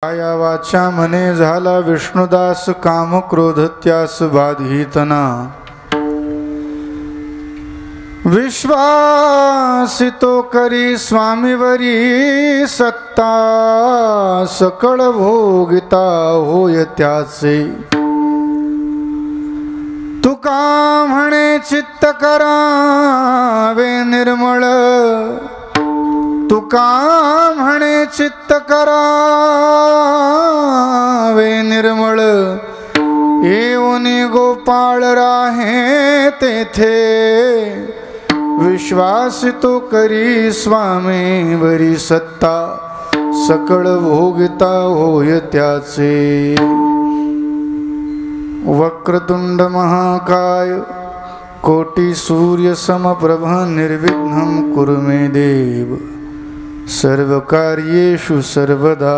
काया वाचा मने झाला विष्णुदास काम क्रोध त्यास बाधितना विश्वासितो करी स्वामीवरी सत्ता सकळ भोगिता होय त्याचे तुका म्हणे चित्त करावे निर्मळ तुका म्हणे चित्त करावे निर्मळ येऊनी गोपाळ राहे तेथे विश्वासितो करी स्वामीवरी सत्ता सकळ भोगिता होय त्याचे वक्रतुंड महाकाय कोटि सूर्य समप्रभ निर्विघ्नं कुरु मे देव सर्वकार्येषु सर्वदा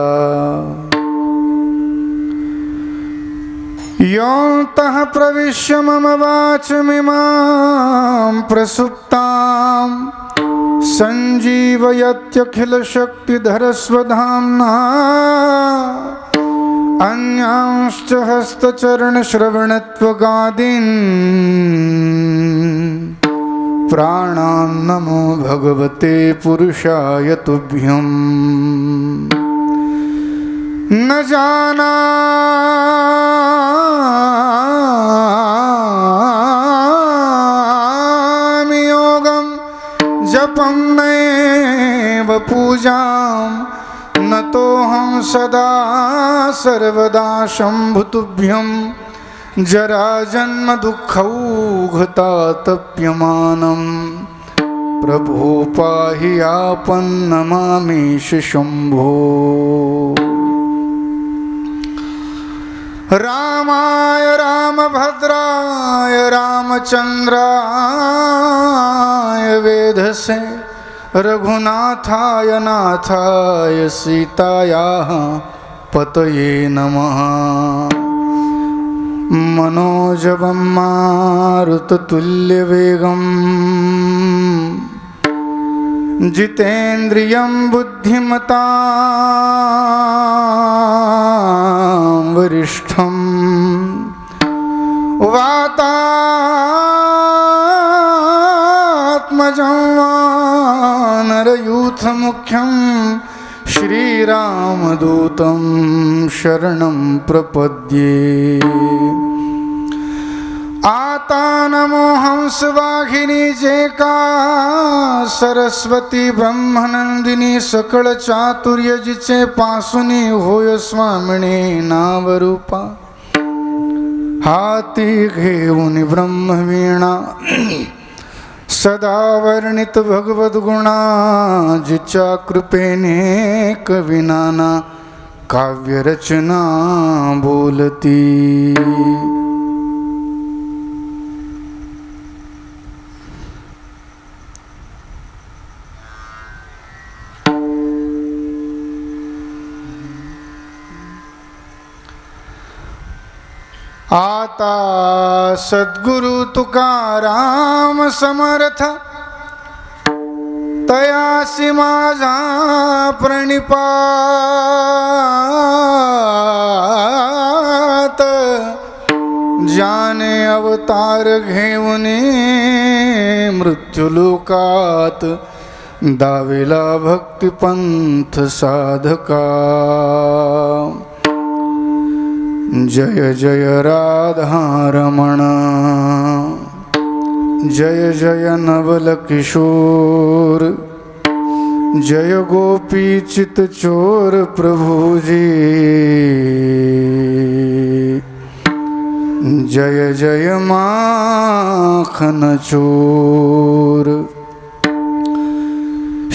योऽन्तः प्रविश्य मम वाचमिमां प्रसुप्तां सञ्जीवयत्यखिलशक्तिधरस्वधाम्ना अन्यांश्च हस्तचरणश्रवणत्वगादीन् प्राणान् नमो भगवते पुरुषाय तुभ्यं न जानामि योगं जपं नैव पूजां नतोऽहं सदा सर्वदा शम्भुतुभ्यं जराजन्म दुःखौघतातप्यमानं प्रभो पाहि आपन्नमामीश शम्भो रामाय रामभद्राय रामचन्द्राय वेधसे रघुनाथाय नाथाय सीतायाः पतये नमः मनोजवं मारुततुल्यवेगं जितेन्द्रियं बुद्धिमतां वरिष्ठं वातात्मजं वानरयूथमुख्यं श्रीरामदूतं शरणं प्रपद्ये आता नमो हंसवाहिनी जेका सरस्वती ब्रह्मनंदिनी सकळ चातुर्य जिचे पासुनी होय स्वामिनी नावरूपा हाती घेऊन ब्रह्मवीणा सदा वर्णित भगवद गुणा जिच्या कृपेने कविनाना काव्यरचना बोलती आता सद्गुरु तुकाराम समर्थ तयासी माझा प्रणिपात जाने अवतार घेऊनी मृत्युलोकात दाविला भक्तिपंथ साधका जय जय राधारमण जय जय नवल किशोर जय गोपी चित चोर प्रभुजी जय जय माखन चोर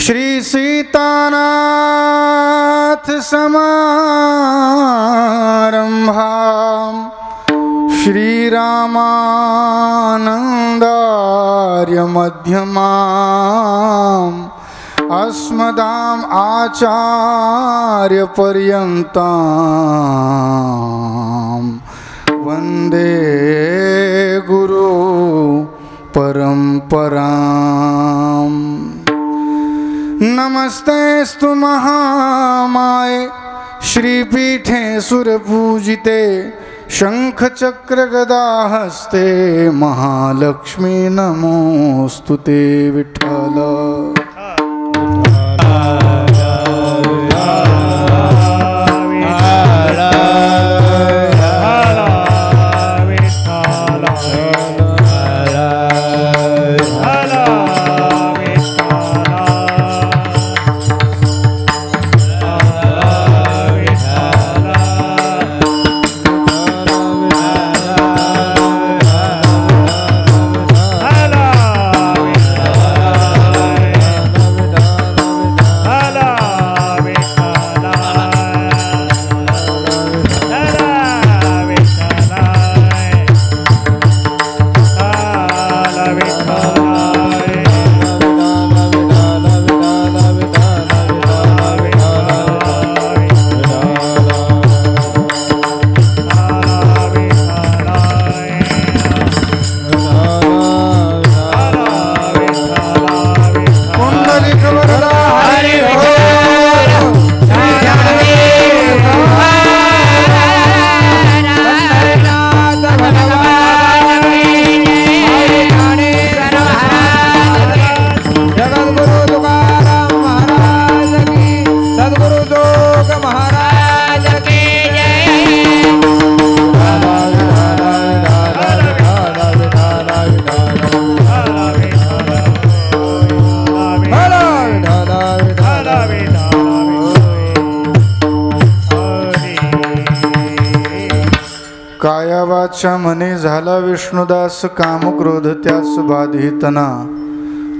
श्री सीतानाथ समारंभां श्रीरामानन्दार्य मध्यमाम् अस्मदाम् आचार्य पर्यन्तां वन्दे गुरु परम्पराम् नमस्तेस्तु महामाये श्रीपीठे सुरपूजिते शंख चक्र गदा हस्ते महालक्ष्मी नमोस्तुते विठ्ठल। काया वाचा मने झाला विष्णुदास काम क्रोध त्यास बाधितना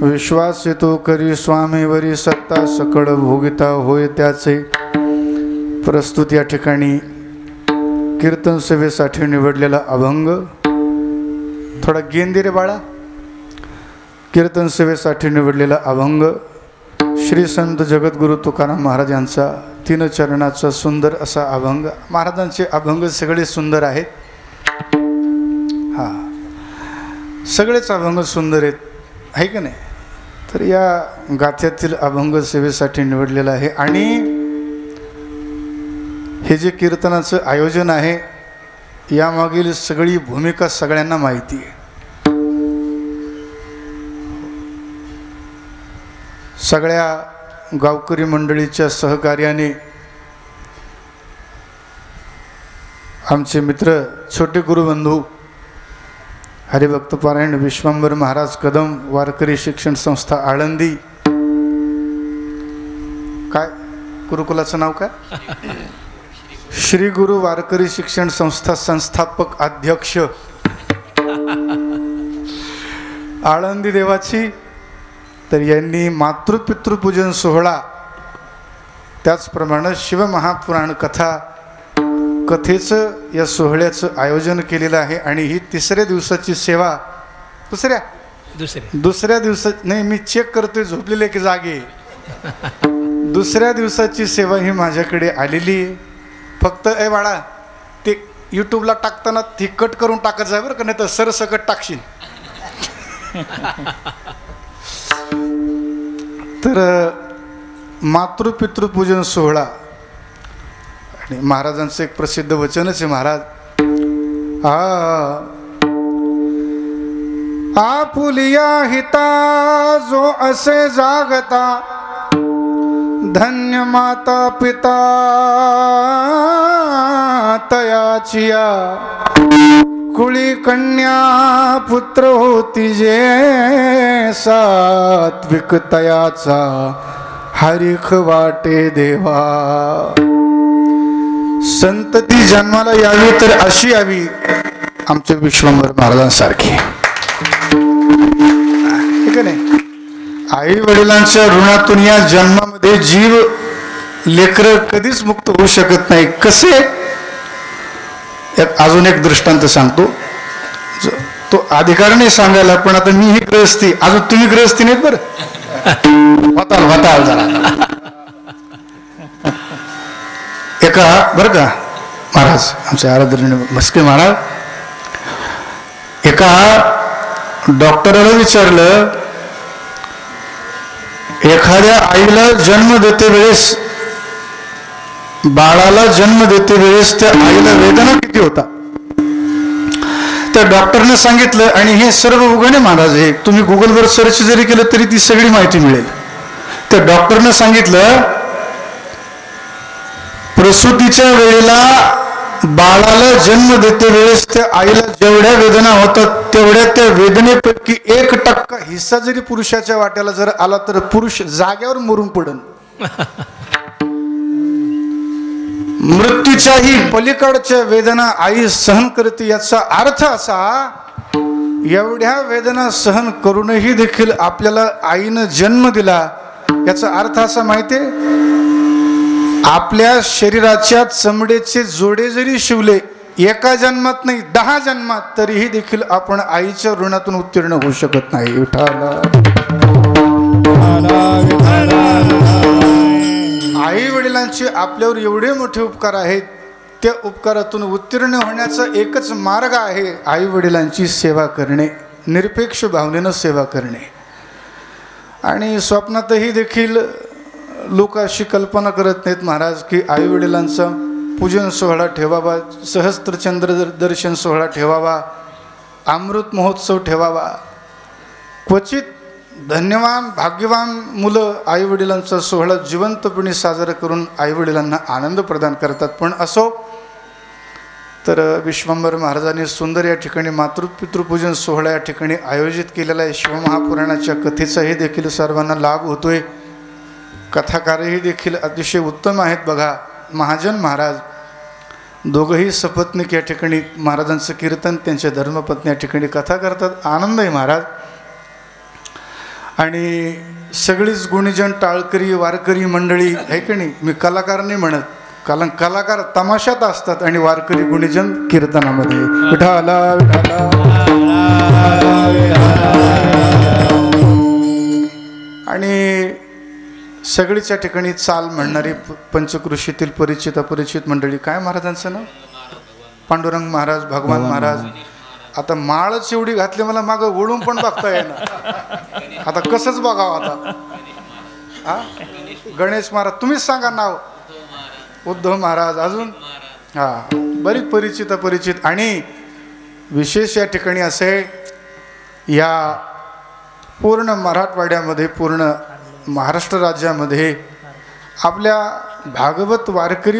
विश्वास तो करी स्वामीवरी सत्ता सकळ भोगिता होय त्याचे। प्रस्तुत या ठिकाणी कीर्तन सेवेसाठी निवडलेला अभंग थोडा गेंदी रे बाळा। कीर्तन सेवेसाठी निवडलेला अभंग श्री संत जगद्गुरु तुकाराम महाराज यांचा 3 चरणाचा सुंदर असा अभंग। महाराजांचे अभंग सगळे सुंदर आहेत, हा सगळेच अभंग सुंदर आहेत, आहे का नाही? तर या गाथ्यातील अभंग सेवेसाठी निवडलेला आहे आणि हे जे कीर्तनाचं आयोजन आहे यामागील सगळी भूमिका सगळ्यांना माहिती आहे। सगळ्या गावकरी मंडळीच्या सहकार्याने आमचे मित्र छोटे गुरुबंधू हरिभक्त पारायण विश्वंभर महाराज कदम वारकरी शिक्षण संस्था आळंदी, काय गुरुकुलाचं नाव काय? श्री गुरु वारकरी शिक्षण संस्था संस्थापक अध्यक्ष आळंदी देवाची, तर यांनी मातृपितृपूजन सोहळा त्याचप्रमाणे शिवमहापुराण कथेचं या सोहळ्याचं आयोजन केलेलं आहे आणि ही 3ऱ्या दिवसाची सेवा दुसऱ्या दिवसात नाही, मी चेक करतोय झोपलेले की जागे, 2ऱ्या दिवसाची सेवा ही माझ्याकडे आलेली आहे। फक्त ए बाळा ते यूट्यूबला टाकताना ती कट करून टाकत जाय बरं का, नाही तर सरसकट टाकशील। तर मातृपितृपूजन सोहळा आणि महाराजांचं एक प्रसिद्ध वचनच आहे। महाराज आपुलिया हिता जो असे जागता धन्य माता पिता तयाचिया कुळी कन्या पुत्र होती जे सात्विक तयाचा हरिख वाटे देवा। संतती जन्माला यावी तर अशी यावी आमचे विश्वंभर महाराजांसारखी, ठीक आहे नाही? आई वडिलांच्या ऋणातून या जन्मामध्ये जीव लेकर कधीच मुक्त होऊ शकत नाही। कसे? अजून एक दृष्टांत सांगतो, तो अधिकार नाही सांगायला, पण आता मी ही गृहस्थी, अजून तुम्ही गृहस्थी नाहीत बरं, वाताल जरा एका बरं का महाराज आमचे आराधनीय मस्के महाराज एका डॉक्टराला विचारलं, एखाद्या आईला जन्म देते वेळेस बाळाला जन्म देते वेळेस त्या आईला वेदना किती होता. तर डॉक्टरने सांगितलं, आणि हे सर्व उघडे महाराज हे तुम्ही गुगलवर सर्च जरी केलं तरी ती सगळी माहिती मिळेल. तर डॉक्टरने सांगितलं, प्रसूतीच्या वेळेला बाळाला जन्म देते वेळेस त्या आईला जेवढ्या वेदना होतात तेवढ्या त्या वेदनेपैकी 1% हिस्सा जरी पुरुषाच्या वाट्याला जर आला तर पुरुष जाग्यावर मरून पडन. मृत्यूच्याही पलीकडच्या वेदना आई सहन करते. याचा अर्थ असा, एवढ्या वेदना सहन करूनही देखील आपल्याला आईनं जन्म दिला. याचा अर्थ असा माहितीये, आपल्या शरीराच्या चमड्याचे जोडे जरी शिवले एका जन्मात नाही 10 जन्मात, तरीही देखील आपण आईच्या ऋणातून उत्तीर्ण होऊ शकत नाही. आई वडिलांचे आपल्यावर एवढे मोठे उपकार आहेत, त्या उपकारातून उत्तीर्ण होण्याचा एकच मार्ग आहे आई वडिलांची सेवा करणे, निरपेक्ष भावनेनं सेवा करणे. आणि स्वप्नातही देखील लोक अशी कल्पना करत नाहीत महाराज की आई वडिलांचा पूजन सोहळा ठेवावा, सहस्त्रचंद्र दर्शन सोहळा ठेवावा, अमृत महोत्सव ठेवावा. क्वचित धन्यवान भाग्यवान मुलं आई वडिलांचा सोहळा जिवंतपणे साजरा करून आई वडिलांना आनंद प्रदान करतात. पण असो, तर विश्वंभर महाराजांनी सुंदर या ठिकाणी मातृपितृपूजन सोहळा या ठिकाणी आयोजित केलेला आहे. शिवमहापुराणाच्या कथेचाही देखील सर्वांना लाभ होतोय. कथाकारही देखील अतिशय उत्तम आहेत. बघा, महाजन महाराज दोघंही सपत्नीक या ठिकाणी महाराजांचं कीर्तन, त्यांच्या धर्मपत्नी या ठिकाणी कथा करतात. आनंद आहे महाराज. आणि सगळीच गुणीजन टाळकरी वारकरी मंडळी आहे की नाही. मी कलाकार नाही म्हणत, कारण कलाकार तमाशात असतात आणि वारकरी गुणीजन कीर्तनामध्ये. विठाला विठाला. आणि सगळीच या ठिकाणी चाल म्हणणारी पंचकृषीतील परिचित अपरिचित मंडळी. काय महाराजांचं नाव? पांडुरंग महाराज, भगवान महाराज. आता माळच एवढी घातली, मला मागं वळून पण बघता येणार. आता कसंच बघावं आता. हा, गणेश महाराज. तुम्हीच सांगा नाव. उद्धव महाराज. अजून हा, बरीच परिचित अपरिचित. आणि विशेष या ठिकाणी असे, या पूर्ण मराठवाड्यामध्ये, पूर्ण महाराष्ट्र राज्यामध्ये आपल्या भागवत वारकरी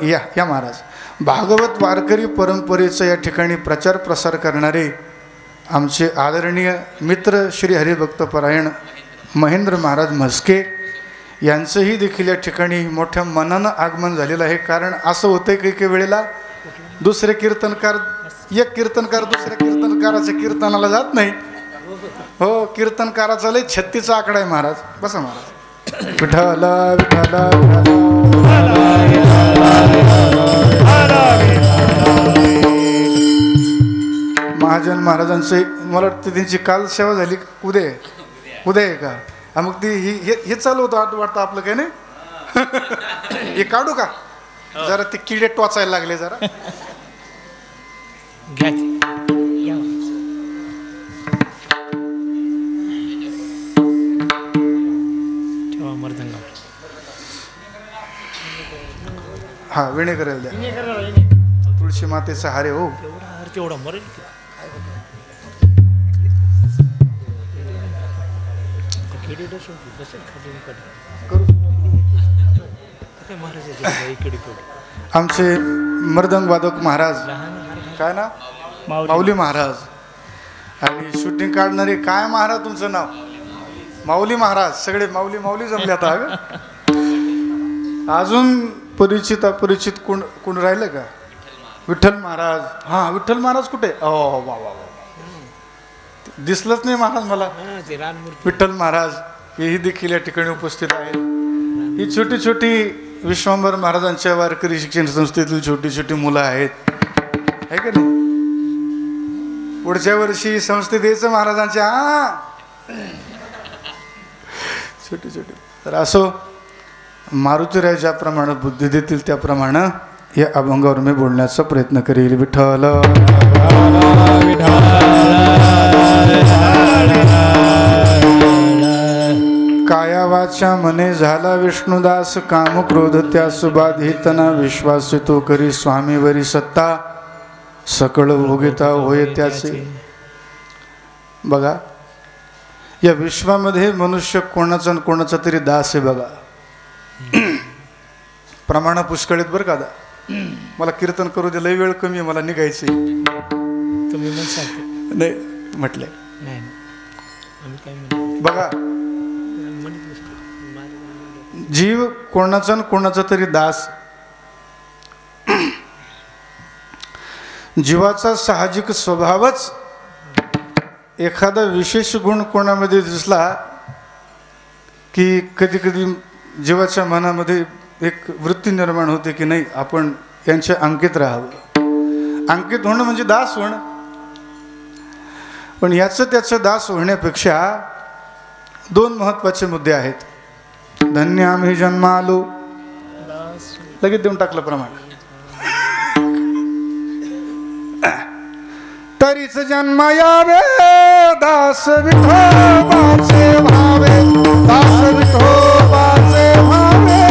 या महाराज भागवत वारकरी परंपरेचा या ठिकाणी प्रचार प्रसार करणारे आमचे आदरणीय मित्र श्री हरिभक्तपरायण महेंद्र महाराज म्हस्के यांचंही देखील या ठिकाणी मोठ्या मनानं आगमन झालेलं आहे. कारण असं होतंय काही वेळेला दुसरे कीर्तनकार, एक कीर्तनकार दुसऱ्या कीर्तनकाराच्या कीर्तनाला जात नाही. हो, कीर्तनकाराचा लय 36चा आकडा आहे महाराज. बसा महाराज. विठाला विठाला महाजन महाराजांचे मला वाटतं त्यांची काल सेवा झाली. उद्या आहे का? मग ती हे चालू होतं वाटतं आपलं, काय नाही. हे काढू का जरा? ते किडे टोचायला लागले जरा. हा, विणे करायला द्या. तुळशी मातेचा हारे. हो, आमचे मृदंग वादक महाराज, काय ना, माऊली महाराज. आणि शूटिंग काढणारे काय महाराज तुमचं नाव? माऊली महाराज. सगळे माऊली माऊली जमले आता. अजून परिचित अपरिचित कोण राहिलं का? विठ्ठल महाराज. हा, विठ्ठल महाराज कुठे? वा वा वा, दिसलंच नाही महाराज मला. विठ्ठल महाराज हेही देखील या ठिकाणी उपस्थित आहेत. ही छोटी छोटी विश्वंभर महाराजांच्या वारकरी शिक्षण संस्थेतील छोटी छोटी मुलं आहेत, आहे का नाही. पुढच्या वर्षी संस्थेत यायचं महाराजांच्या. छोटी छोटी. तर असो, मारुतीराय ज्याप्रमाणे बुद्धी देतील त्याप्रमाणे या अभंगावर मी बोलण्याचा प्रयत्न करेल. विठ्ठल काया जीवाच्या मने झाला विष्णुदास, काम क्रोध त्यास बाधितना, विश्वास तो करी स्वामीवरी सत्ता, सकळ भोगिता होय त्याचे. बघा, या विश्वामध्ये मनुष्य कोणाचा कोणाचा तरी दास आहे. बघा, प्रमाण पुष्कळीत बरं का. मला कीर्तन करू दे, लय वेळ कमी आहे, मला निघायचे. तुम्ही नाही म्हटलंय. बघा, जीव कोणाचा कोणाचा तरी दास. जीवाचा साहजिक स्वभावच एखादा विशेष गुण कोणामध्ये दिसला की कधी कधी जीवाच्या मनामध्ये एक वृत्ती निर्माण होते की नाही, आपण यांच्या अंकित राहावं. अंकित होणं म्हणजे दास होणं. पण याचं त्याचं दास होण्यापेक्षा दोन महत्त्वाचे मुद्दे आहेत. धन्य आम्ही जन्मालो, लगेच देऊन टाकलं प्रमाण. तरीच जन्म यावे दास विठोबाचे भावे, दास विठोबाचे भावे,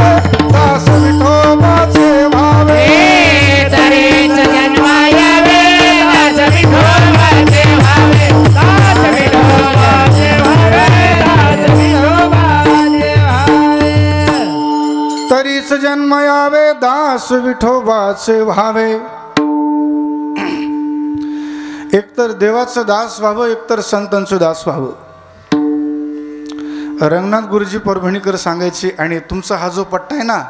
दास विठोबाचे भावे. तरीच जन्म यावे दास विठोबाचे भावे, दास विठोबाचे भावे, दास विठोबाचे भावे. तरीच जन्म यावे दास विठोबाचे भावे. एकतर देवाचं दास व्हावं, एकतर संतांचं दास व्हावं. रंगनाथ गुरुजी परभणीकर सांगायचे, आणि तुमचा हा जो पट्टा आहे ना,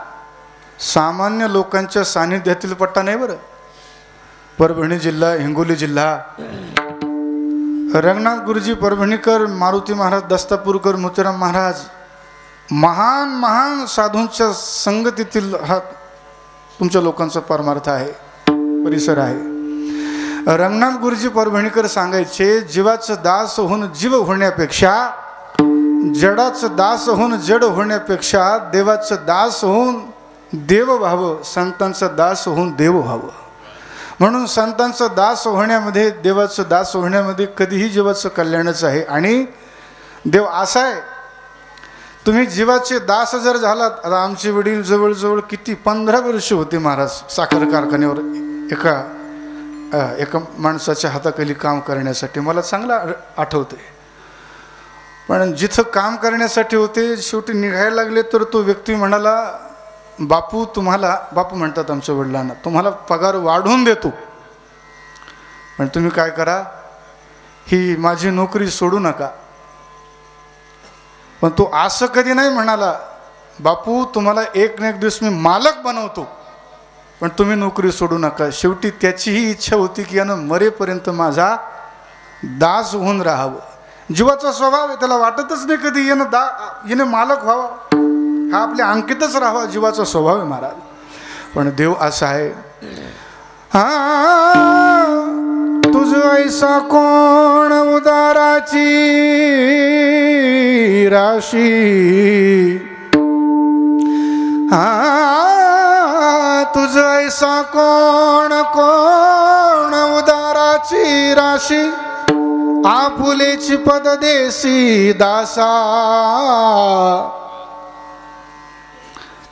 सामान्य लोकांच्या सानिध्यातील पट्टा नाही बरं. परभणी जिल्हा, हिंगोली जिल्हा. रंगनाथ गुरुजी परभणीकर, मारुती महाराज दस्तापूरकर, मोतीराम महाराज, महान महान साधूंच्या संगतीतील हा तुमच्या लोकांचा परमार्थ आहे, परिसर आहे. रंगनाथ गुरुजी परभणीकर सांगायचे, जीवाचं दास होऊन जीव होण्यापेक्षा, जडाचं दास होऊन जड होण्यापेक्षा देवाचं दास होऊन देव व्हावं, संतांचा दास होऊन देव व्हावं. म्हणून संतांचा दास होण्यामध्ये, देवाचं दास होण्यामध्ये कधीही जीवाचं कल्याणच आहे. आणि देव असा आहे, तुम्ही जीवाचे दास जर झालात. आता आमचे वडील जवळजवळ किती 15 वर्ष होते महाराज साखर कारखान्यावर एका माणसाच्या हाताखाली काम करण्यासाठी. मला चांगला आठवते. पण जिथं काम करण्यासाठी होते, शेवटी निघायला लागले तर तो व्यक्ती म्हणाला, बापू तुम्हाला, बापू म्हणतात आमच्या वडिलांना, तुम्हाला पगार वाढवून देतो, पण तुम्ही काय करा, ही माझी नोकरी सोडू नका. पण तो असं कधी नाही म्हणाला, बापू तुम्हाला एक ना एक दिवस मी मालक बनवतो, पण तुम्ही नोकरी सोडू नका. शेवटी त्याचीही इच्छा होती की यानं मरेपर्यंत माझा दास होऊन राहावं. जीवाचा स्वभाव आहे, त्याला वाटतच नाही कधी यानं मालक व्हावा, हा आपल्या अंकितच राहावा, जीवाचा स्वभाव आहे महाराज. पण देव असा आहे, हा तुझ ऐसा कोण उदाराची राशी, हा तुझ ऐसा कोण कोण उदाराची राशी, आपुलेची पद देसी दासा.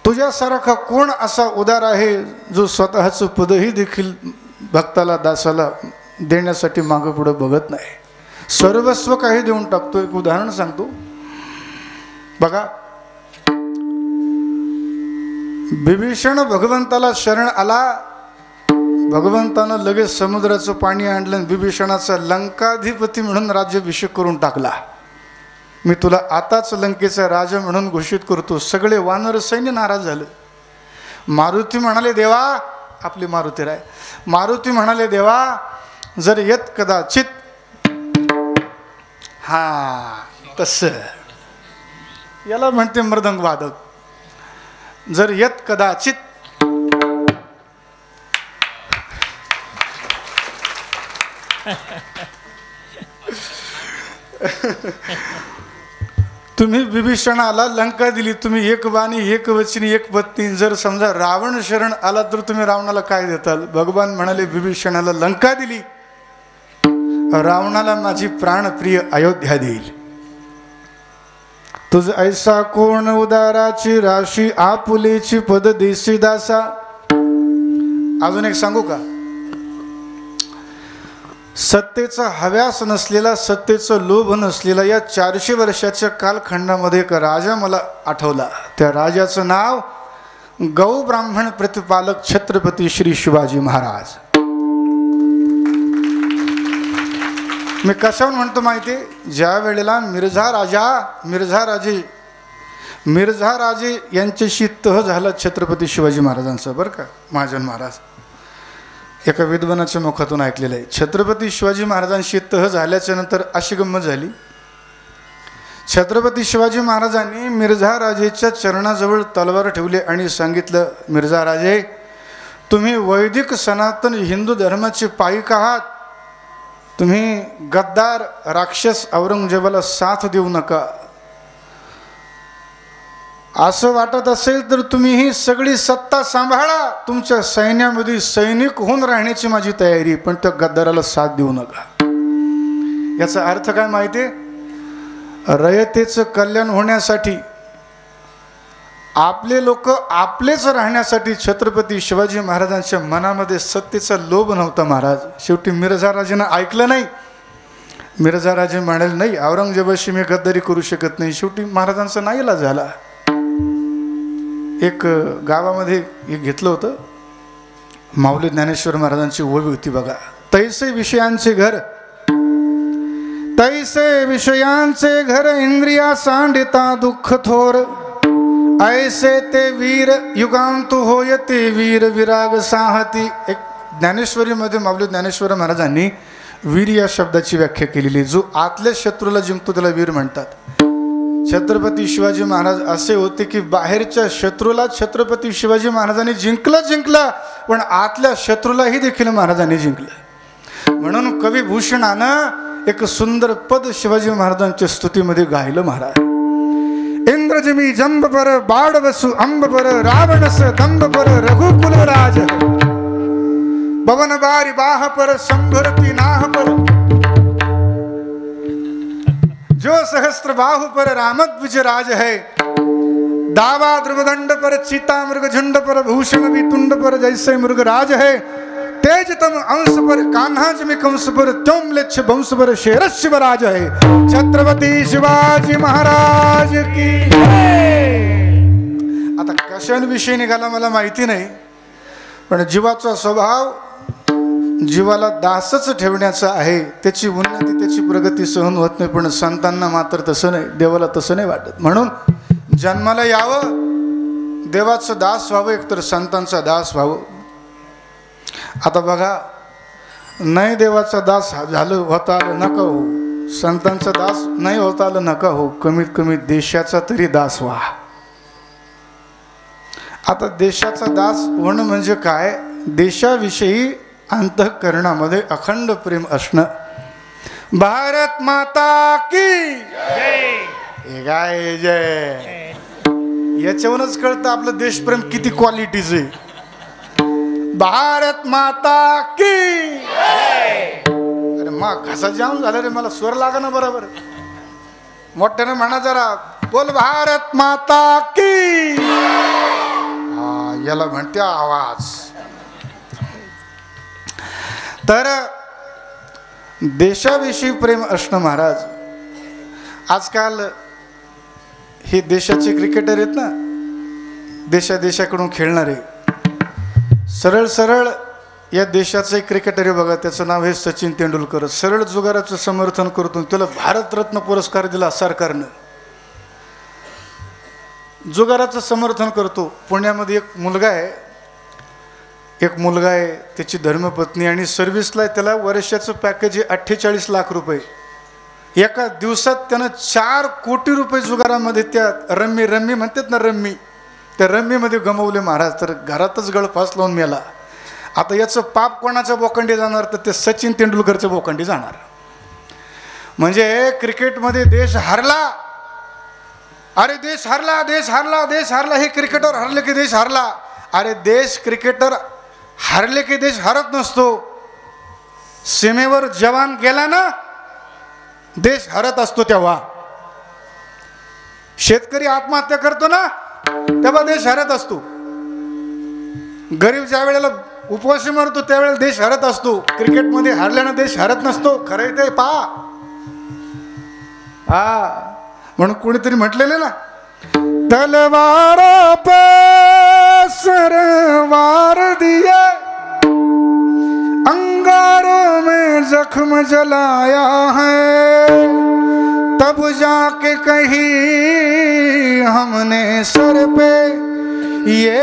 तुझ्यासारखा कोण असा उदार आहे जो स्वतःचं पदही देखील भक्ताला, दासाला देण्यासाठी मागं पुढं बघत नाही, सर्वस्व काही देऊन टाकतो. एक उदाहरण सांगतो. बघा, विभीषण भगवंताला शरण आला, भगवंतानं लगेच समुद्राचं पाणी आणलं, विभीषणाचा लंकाधिपती म्हणून राज्याभिषेक करून टाकला. मी तुला आताच लंकेचा राजा म्हणून घोषित करतो. सगळे वानर सैन्य नाराज झालं. मारुती म्हणाले, देवा, आपले मारुती राय, मारुती म्हणाले, देवा, जर येत कदाचित, हा तसं याला म्हणते मृदंग वादक, जर येत कदाचित तुम्ही विभीषणाला लंका दिली, तुम्ही एक वाणी एक वचनी एक पत्नी. जर समजा रावण शरण आला तर तुम्ही रावणाला काय देताल? भगवान म्हणाले, विभीषणाला लंका दिली, रावणाला माझी प्राणप्रिय अयोध्या देईल. तुझ ऐसा कोण उदाराची राशी आपुलेची पद देसी दासा. अजून एक सांगू का? सत्तेचा हव्यास नसलेला, सत्तेचं लोभ नसलेला या 400 वर्षाच्या कालखंडामध्ये एक राजा मला आठवला. त्या राजाचं नाव गौ ब्राह्मण प्रतिपालक छत्रपती श्री शिवाजी महाराज. मी कशावर म्हणतो माहिती? ज्या वेळेला मिर्झा राजे यांच्याशी तह झाला छत्रपती शिवाजी महाराजांचा, बरं का, महाजन महाराज. एका विद्वानाच्या मुखातून ऐकलेलं आहे. छत्रपती शिवाजी महाराजांशी तह झाल्याच्या नंतर अशी गंमत झाली. छत्रपती शिवाजी महाराजांनी मिर्झा राजेच्या चरणाजवळ तलवार ठेवली आणि सांगितलं, मिर्झा राजे, तुम्ही वैदिक सनातन हिंदू धर्माचे पाईक आहात. तुम्ही गद्दार राक्षस औरंगजेबाला साथ देऊ नका. असं वाटत असेल तर तुम्ही ही सगळी सत्ता सांभाळा. तुमच्या सैन्यामध्ये सैनिक होऊन राहण्याची माझी तयारी, पण त्या गद्दाराला साथ देऊ नका. याचा अर्थ काय माहिती आहे? रयतेचं कल्याण होण्यासाठी, आपले लोक आपलेच राहण्यासाठी छत्रपती शिवाजी महाराजांच्या मनामध्ये सत्तेचा लोभ नव्हता. महाराज शेवटी मिर्झा राजेनं ऐकलं नाही. मिर्झा राजे म्हणाले, नाही, औरंगजेबाशी मी गद्दारी करू शकत नाही. शेवटी महाराजांचा नाईलाज झाला. एक गावामध्ये एक घेतलं होतं, माऊली ज्ञानेश्वर महाराजांची ओवी होती बघा. तैसे विषयांचे घर, तैसे विषयांचे घर, इंद्रिया सांडिता दुःख थोर. ऐसे ते वीर युगांतु होय ते वीर विराग साहती. एक ज्ञानेश्वरीमध्ये माऊली ज्ञानेश्वर महाराजांनी वीर या शब्दाची व्याख्या केलेली. जो आतल्या शत्रूला जिंकतो त्याला वीर म्हणतात. छत्रपती शिवाजी महाराज असे होते की बाहेरच्या शत्रूला छत्रपती शिवाजी महाराजांनी जिंकलं, पण आतल्या शत्रूलाही देखील महाराजांनी जिंकलं. म्हणून कवी भूषणानं एक सुंदर पद शिवाजी महाराजांच्या स्तुतीमध्ये गायलं. महाराज, इंद्रजमी जंब पर बाडवसु अंब पर रावणस दंब पर रघुकुल राज. भवन बारी बाह पर संभरती नाह पर, जो सहस्त्र बाहु पर रामद्विज राज है. दावा ध्रुवदंड पर चिता मृग झुंड पर भूषण वितुंड पर जैसे मृग राज है. तेज तम अंश पर कान्हा जमी कंस पर त्योम लेच्छ वंश पर शेर शिवराज है. छत्रपती शिवाजी महाराज की. आता कशांविषयी निघाला मला माहिती नाही, पण जीवाचा स्वभाव जीवाला दासच ठेवण्याचा आहे. त्याची उन्नती, त्याची प्रगती सहन होत नाही. पण संतांना मात्र तसं नाही, देवाला तसं नाही वाटत. म्हणून जन्माला यावं, देवाचं दास व्हावं, एकतर संतांचा दास व्हावं. आता बघा, नाही देवाचा दास झालं होता आलं नका हो, संतांचा दास नाही होता आलं नका हो, कमीत कमी देशाचा तरी दास व्हा. आता देशाचा दास होणं म्हणजे काय? देशाविषयी अंतःकरणामध्ये अखंड प्रेम असणं. भारत माता की जय. गाय जय. याच्यावरूनच कळतं आपलं देशप्रेम किती क्वालिटीचं आहे. भारत माता की. अरे मग घसा जाम झाला रे, मला स्वर लागा ना बरोबर. मोठ्यानं म्हणा जरा, बोल भारत माता की. हा, याला म्हणते आवाज. तर देशाविषयी प्रेम असणं. महाराज, आजकाल हे देशाचे क्रिकेटर आहेत ना, देशाकडून खेळणारे, सरळ सरळ या देशाचं एक क्रिकेटर आहे बघा, त्याचं नाव आहे सचिन तेंडुलकर. सरळ जुगाराचं समर्थन करतो. त्याला भारतरत्न पुरस्कार दिला सरकारनं. जुगाराचं समर्थन करतो. पुण्यामध्ये एक मुलगा आहे, त्याची धर्मपत्नी, आणि सर्व्हिसला आहे. त्याला वर्षाचं पॅकेज आहे 48 लाख रुपये. एका दिवसात त्यानं 4 कोटी रुपये जुगारामध्ये, त्या रम्मी म्हणतात ना, त्या रम्मीमध्ये गमवले. महाराज, तर घरातच गळफास लावून मेला. आता याचं पाप कोणाच्या बोकांडी जाणार? तर ते सचिन तेंडुलकरच्या बोकांडी जाणार. म्हणजे क्रिकेटमध्ये देश हरला, अरे देश हरला, देश हरला, देश हरला. हे क्रिकेटर हरले की देश हरला. अरे देश, क्रिकेटर हरले की देश हरत नसतो. सीमेवर जवान गेला ना, देश हरत असतो. तेव्हा शेतकरी आत्महत्या करतो ना तेव्हा देश हरत असतो. गरीब ज्या वेळेला उपवासी मरतो त्यावेळेला देश हरत असतो. क्रिकेटमध्ये हारल्यानं देश हरत नसतो. खरंय ते पहा. हा म्हणून कोणीतरी म्हटलेलं ना, तलवारों पे सरवार दिए, अंगारों में जख्म जलाया है, तब जाके कहीं हमने सर पे ये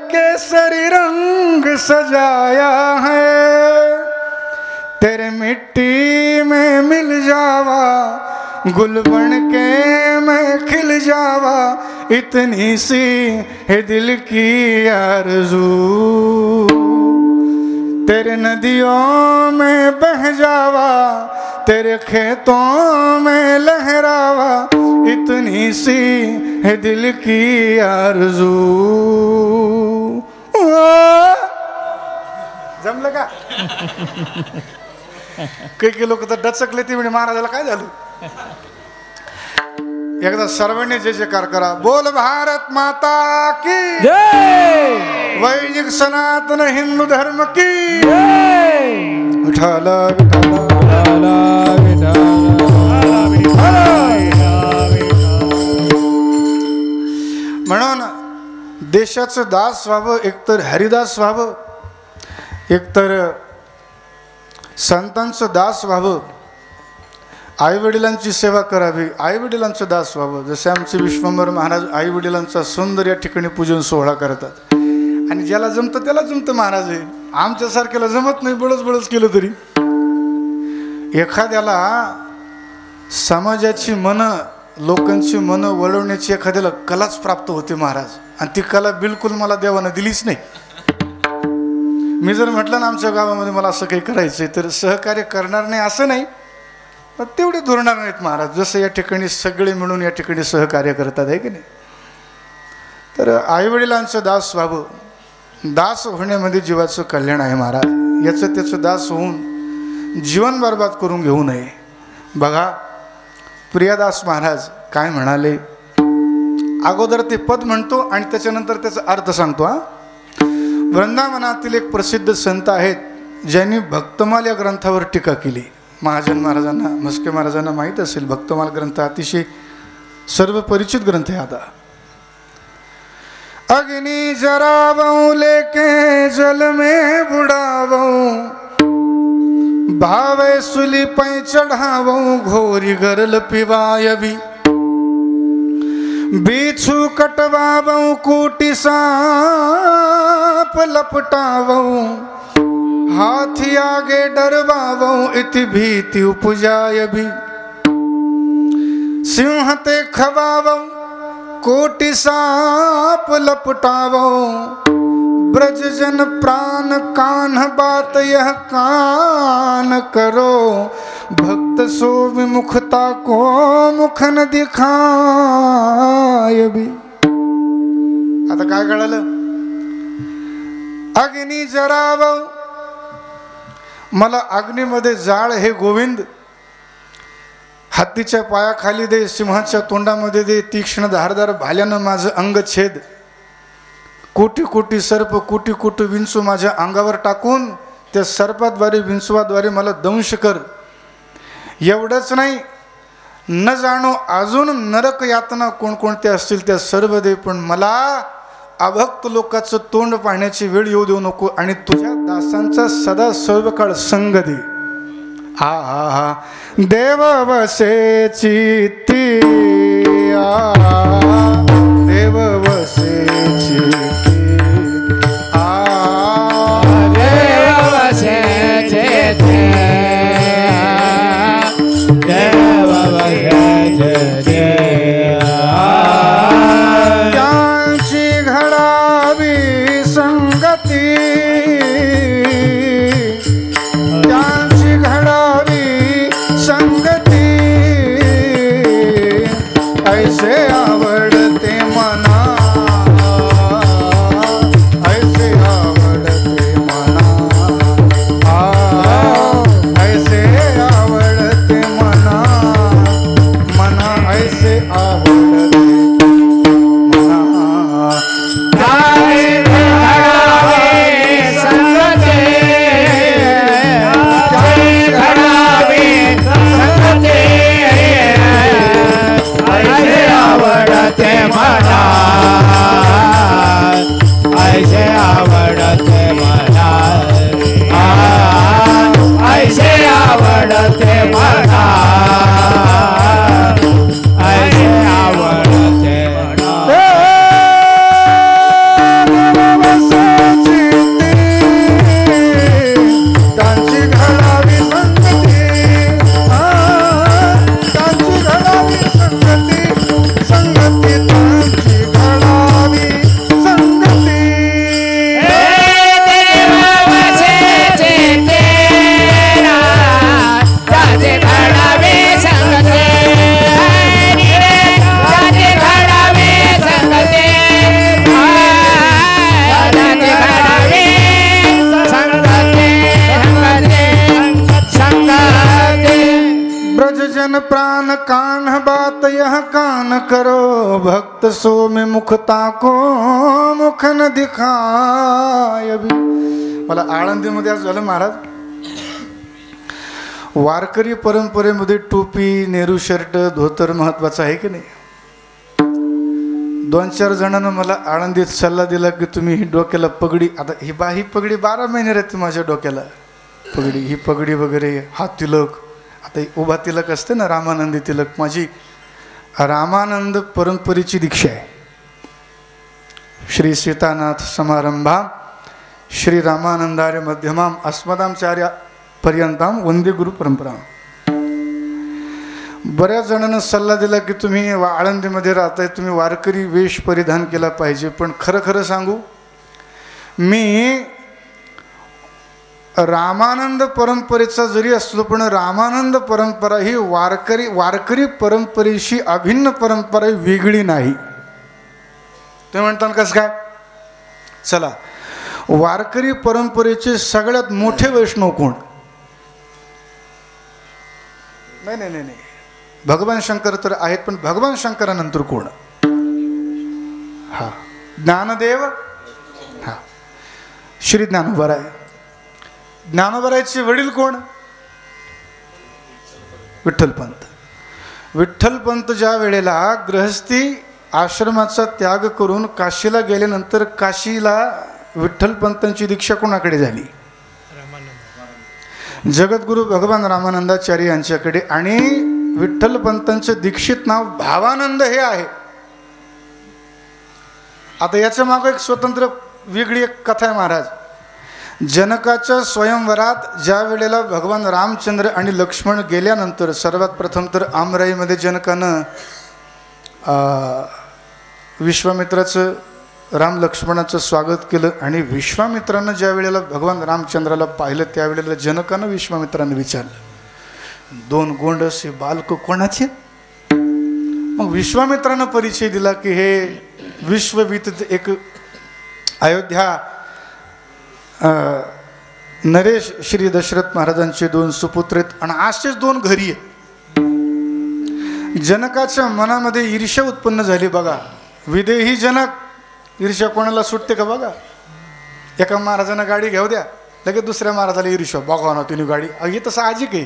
केसरी रंग सजाया है. तेरे मिट्टी में मिल जावा, गुल बन के मैं खिल जावा, इतनी सी है दिल की आरज़ू. तेरे नदियों में बह जावा, तेरे खेतों में लहरावा, इतनी सी है दिल की आरज़ू. जमलं का? काही लोक तर डचकले ती म्हणजे महाराजाला काय झालं. एकदा सर्वांनी जय जयकार करा. बोल भारत माता की जय, वैदिक सनातन हिंदू धर्म की जय. विठ्ठल म्हणून देशाचं दास व्हावं, एकतर हरिदास व्हावं, एकतर संतांचं दास व्हावं, आई वडिलांची सेवा करावी, आई वडिलांचं दास व्हावं. जसे आमचे विश्वंभर महाराज आई वडिलांचा सुंदर या ठिकाणी पूजन सोहळा करतात. आणि ज्याला जमतं त्याला जमतं महाराज आहे. आमच्यासारख्याला जमत नाही, बळच केलं तरी. एखाद्याला समाजाची मनं, लोकांची मनं वळवण्याची एखाद्याला कलाच प्राप्त होते महाराज. आणि ती कला बिलकुल मला देवानं दिलीच नाही. मी जर म्हटलं ना आमच्या गावामध्ये मला असं काही करायचंय तर सहकार्य करणार नाही असं नाही, पण तेवढे धुरणार नाहीत महाराज. जसं या ठिकाणी सगळे मिळून या ठिकाणी सहकार्य करतात आहे की नाही. तर आईवडिलांचं दास व्हावं. दास होण्यामध्ये जीवाचं कल्याण आहे महाराज. याचं त्याचं दास होऊन जीवन बर्बाद करून घेऊ नये. बघा प्रियादास महाराज काय म्हणाले. अगोदर ते पद म्हणतो आणि त्याच्यानंतर त्याचा अर्थ सांगतो. हा, वृंदावनातील एक प्रसिद्ध संत आहेत ज्यांनी भक्तमाल या ग्रंथावर टीका केली. महाजन महाराजांना, म्हस्के महाराजांना माहीत असेल. भक्तमाल ग्रंथ अतिशय सर्व परिचित ग्रंथ है. आता अग्नि जरावूं लेके जल में बुड़ावूं, भावे सुली पै चढ़ावूं, घोरी गरल पिवाय भी, बिच्छू कटवावूं, कूटी सांप लपटावूं, हाथी आगे डरवावूं, इति भीति उपजाय भी, सिंह ते खवावूं, कोटि सांप लपटावूं, ब्रज जन प्राण कान्ह बात यह कान करो, भक्त सो विमुखता को मुख न दिखाय भी. आता काय कळलं. अग्नी जरावं, मला अग्नीमध्ये जाळ हे गोविंद. हत्तीच्या पायाखाली दे, सिंहाच्या तोंडामध्ये दे, तीक्ष्ण धारदार भाल्यानं माझं अंग छेद. कोटी कोटी सर्प, कोटी कोटी विंचू माझ्या अंगावर टाकून त्या सर्पाद्वारे विंचवाद्वारे मला दंश कर. एवढंच नाही, न जाणो अजून नरक यातना कोणकोणत्या असतील त्या सर्व दे, पण मला अभक्त लोकांचं तोंड पाहण्याची वेळ येऊ देऊ नको आणि तुझ्या दासांचा सदा सर्व काळ संग दे. हा हा हा देव वसे चित्ती, देव वसे चित्ती, देव वसे चित्ती, देव वसे चित्ती, त्यांची घडावी संगती, त्यांची घडावी संगती, ऐसे आवडते मना मन प्राण कान बात यह कान करो भक्त सो में मुखता को मुख न दिखाय भी. मला आळंदीमध्ये आज झालं महाराज, वारकरी परंपरेमध्ये टोपी नेहरू शर्ट धोतर महत्वाचं आहे की नाही. 2-4 जणांना मला आळंदीत सल्ला दिला की तुम्ही ही डोक्याला पगडी, आता ही पगडी 12 महिने राहते माझ्या डोक्याला पगडी, ही पगडी वगैरे, हा तिलक, आता उभा तिलक असते ना रामानंदी तिलक, माझी रामानंद परंपरेची दीक्षा आहे. श्री सीतानाथ समारंभा श्री रामानंदार्य मध्यमाम अस्मदाचार्य पर्यंताम वंदे गुरु परंपरा. बऱ्याच जणांना सल्ला दिला की तुम्ही आळंदीमध्ये राहताय, तुम्ही वारकरी वेश परिधान केला पाहिजे. पण खरं सांगू, मी रामानंद परंपरेचा जरी असलो पण रामानंद परंपरा ही वारकरी परंपरेशी अभिन्न परंपरा, वेगळी नाही. ते म्हणतात कसं काय? चला, वारकरी परंपरेचे सगळ्यात मोठे वैष्णव कोण? नाही, भगवान शंकर तर आहेत, पण भगवान शंकरानंतर कोण? हा, ज्ञानदेव, हा, श्री ज्ञानोबराय. ज्ञानोबरायचे वडील कोण? विठ्ठलपंत. विठ्ठलपंत ज्या वेळेला गृहस्थी आश्रमाचा त्याग करून काशीला गेल्यानंतर काशीला विठ्ठलपंतांची दीक्षा कोणाकडे झाली? जगद्गुरु भगवान रामानंदाचार्य यांच्याकडे. आणि विठ्ठलपंतांचं दीक्षित नाव भावानंद हे आहे. आता याच्या मागे एक स्वतंत्र वेगळी एक कथा आहे महाराज. जनकाच्या स्वयंवरात ज्या वेळेला भगवान रामचंद्र आणि लक्ष्मण गेल्यानंतर सर्वात प्रथम तर आमराईमध्ये जनकानं विश्वामित्राचं राम लक्ष्मणाचं स्वागत केलं. आणि विश्वामित्रानं ज्या वेळेला भगवान रामचंद्राला पाहिलं त्यावेळेला जनकानं विश्वामित्रानं विचारलं, 2 गोंडस हे बालक कोणाचे? मग विश्वामित्रानं परिचय दिला की हे विश्वविदित एक अयोध्या नरेश श्री दशरथ महाराजांचे 2 सुपुत्र आहेत आणि असेच 2 घरी आहेत. जनकाच्या मनामध्ये ईर्ष्या उत्पन्न झाली. बघा, विदेही जनक, ईर्ष्या कोणाला सुटते का? बघा, एका महाराजांना गाडी घेऊ द्या, लगेच दुसऱ्या महाराजाला ईर्ष्या, बघा ना तिने गाडी. हे तर साहजिक आहे,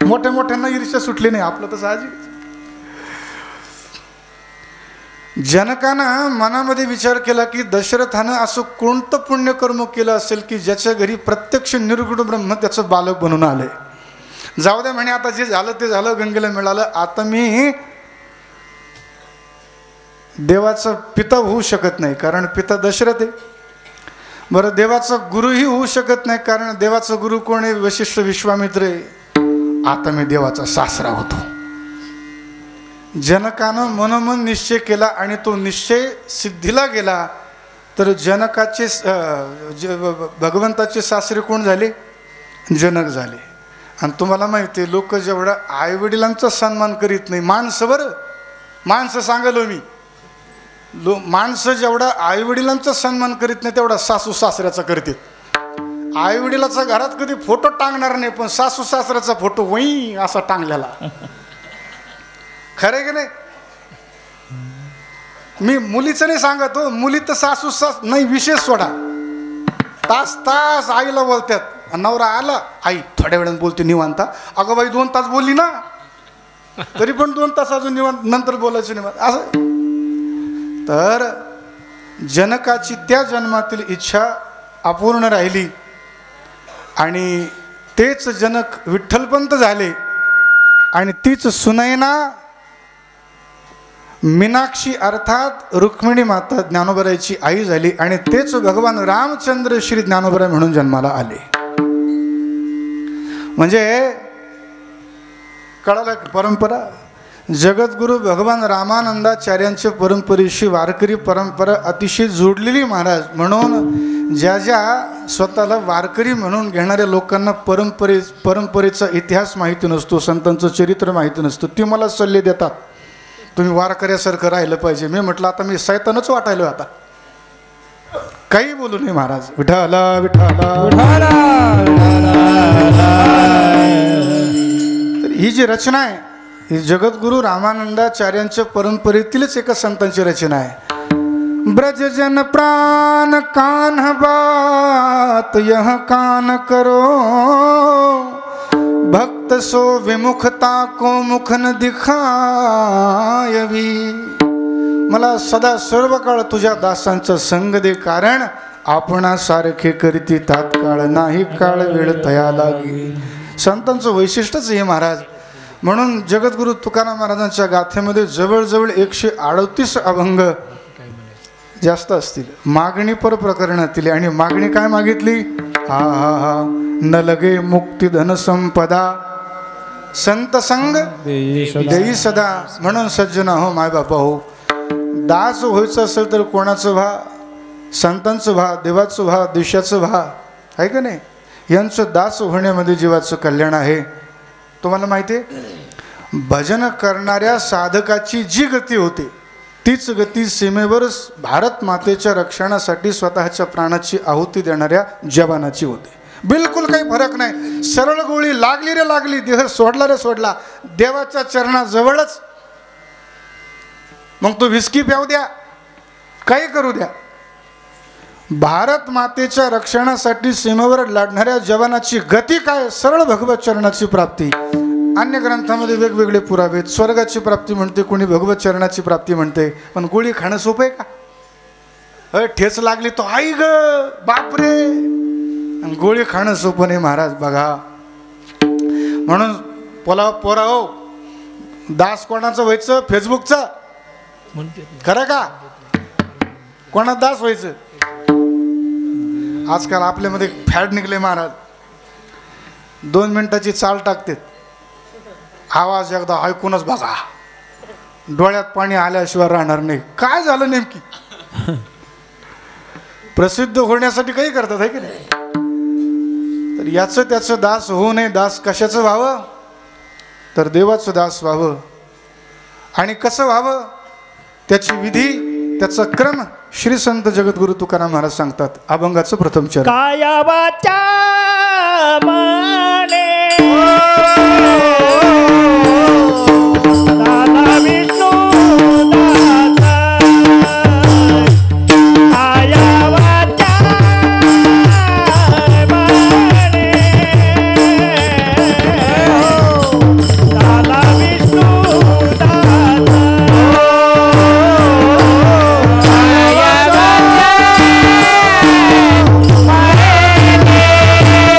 मोठ्या ईर्ष्या सुटली नाही, आपलं तर साहजिक. जनकानं मनामध्ये विचार केला की दशरथानं असं कोणतं पुण्यकर्म केलं असेल की ज्याच्या घरी प्रत्यक्ष निर्गुण ब्रह्म त्याचं बालक बनून आलंय. जाऊ द्या म्हणे, आता जे झालं ते झालं, गंगेला मिळालं, आता मी देवाचा पिता होऊ शकत नाही कारण पिता दशरथ आहे. बरं, देवाचा गुरुही होऊ शकत नाही कारण देवाचा गुरु कोण आहे? वशिष्ठ विश्वामित्र आहे. आता मी देवाचा सासरा होतो. जनकानं मनोमन निश्चय केला आणि तो निश्चय सिद्धीला गेला. तर जनकाचे भगवंताचे सासरे कोण झाले? जनक झाले. आणि तुम्हाला माहिती आहे, लोक जेवढा आईवडिलांचा सन्मान करीत नाही, माणसं सांगलो मी, माणसं जेवढा आईवडिलांचा सन्मान करीत नाही तेवढा सासू सासऱ्याचा करतात. आईवडिलाचा घरात कधी फोटो टांगणार नाही, पण सासू सासऱ्याचा फोटो वही असा टांगलेला. खरं की नाही? मी मुलीचं नाही सांगत हो, मुली तर सासू नाही, विशेष सोडा, तास आईला बोलतात. नवरा आला, आई थोड्या वेळानं बोलते निवांता. अगं बाई 2 तास बोलली ना, तरी पण 2 तास अजून निवांत, नंतर बोलायचं निवांत असं. तर जनकाची त्या जन्मातील इच्छा अपूर्ण राहिली आणि तेच जनक विठ्ठलपंत झाले. आणि तीच सुनैना मीनाक्षी अर्थात रुक्मिणी माता ज्ञानोबरायची आई झाली. आणि तेच भगवान रामचंद्र श्री ज्ञानोबराय म्हणून जन्माला आले. म्हणजे कळालं परंपरा. जगद्गुरु भगवान रामानंदाचार्यांच्या परंपरेशी वारकरी परंपरा अतिशय जोडलेली महाराज. म्हणून ज्या स्वतःला वारकरी म्हणून घेणाऱ्या लोकांना परंपरेचा इतिहास माहिती नसतो, संतांचं चरित्र माहिती नसतं, ते मला सल्ले देतात तुम्ही वारकऱ्यासारखं राहिलं पाहिजे. मी म्हटलं आता मी सैतानच वाटायलो, आता काही बोलू नये महाराज. विठाला विठाला विठाला. ही जी रचना आहे ही जगद्गुरु रामानंदाचार्यांच्या परंपरेतीलच एका संतांची रचना आहे. ब्रज जन प्राण कान्ह बात यह कान करो, भक्त सो विमुखता को मुख न दिखायवी. मला सदा सर्व काळ तुझ्या दासांचा संग दे, कारण आपणासारखे करीती तात्काळ नाही काळ वेळ तया लागी. संतांचं वैशिष्ट्यच हे महाराज. म्हणून जगद्गुरु तुकाराम महाराजांच्या गाथेमध्ये जवळजवळ 138 अभंग जास्त असतील. मागणी पर प्रकरणातील. आणि मागणी काय मागितली? हा हा हा न लगे मुक्ती धन संपदा, संत संग देई सदा. म्हणून सज्जना हो, माय बापा हो, दास व्हायचं असेल तर कोणाचं व्हा? संतांचं व्हा, देवाचं व्हा, देशाचं व्हा, आहे का नाही? यांचं दास होण्यामध्ये जीवाचं कल्याण आहे. तुम्हाला माहिती आहे, भजन करणाऱ्या साधकाची जी गती होते तीच गती सीमेवर भारत मातेच्या रक्षणासाठी स्वतःच्या प्राणाची आहुती देणाऱ्या जवानाची होते. बिलकुल काही फरक नाही. सरळ गोळी लागली रे लागली, देह सोडला रे सोडला, देवाच्या चरणाजवळच. मग तो विस्की प्याऊ द्या, काही करू द्या. भारत मातेच्या रक्षणासाठी सीमेवर लढणाऱ्या जवानाची गती काय? सरळ भगवत चरणाची प्राप्ती. अन्य ग्रंथामध्ये वेगवेगळे पुरावे आहेत. स्वर्गाची प्राप्ती म्हणते, कोणी भगवत चरणाची प्राप्ती म्हणते. पण गोळी खाणं सोपं आहे का? ठेच लागली तो आई ग बापरे, गोळी खाणं सोपं नाही महाराज. बघा, म्हणून पोरा हो, दास कोणाचं व्हायचं? फेसबुकचा खरं का? कोणा दास व्हायचं? आजकाल आपल्यामध्ये फॅड निघले महाराज. 2 मिनिटाची चाल टाकते, आवाज एकदा ऐकूनच बघा, डोळ्यात पाणी आल्याशिवाय राहणार नाही. काय झालं नेमकी? प्रसिद्ध होण्यासाठी काही करतात, आहे की नाही? तर याचं त्याचं दास होऊ नये. दास कशाचं व्हावं? तर देवाचं दास व्हावं. आणि कसं व्हावं? त्याची विधी, त्याचा क्रम श्री संत जगद्गुरु तुकाराम महाराज सांगतात. अभंगाचं प्रथम चरण. काया वाचा मने दादा विष्णू दादा, काया वाचा मने दादा विष्णू दादा. Yeah.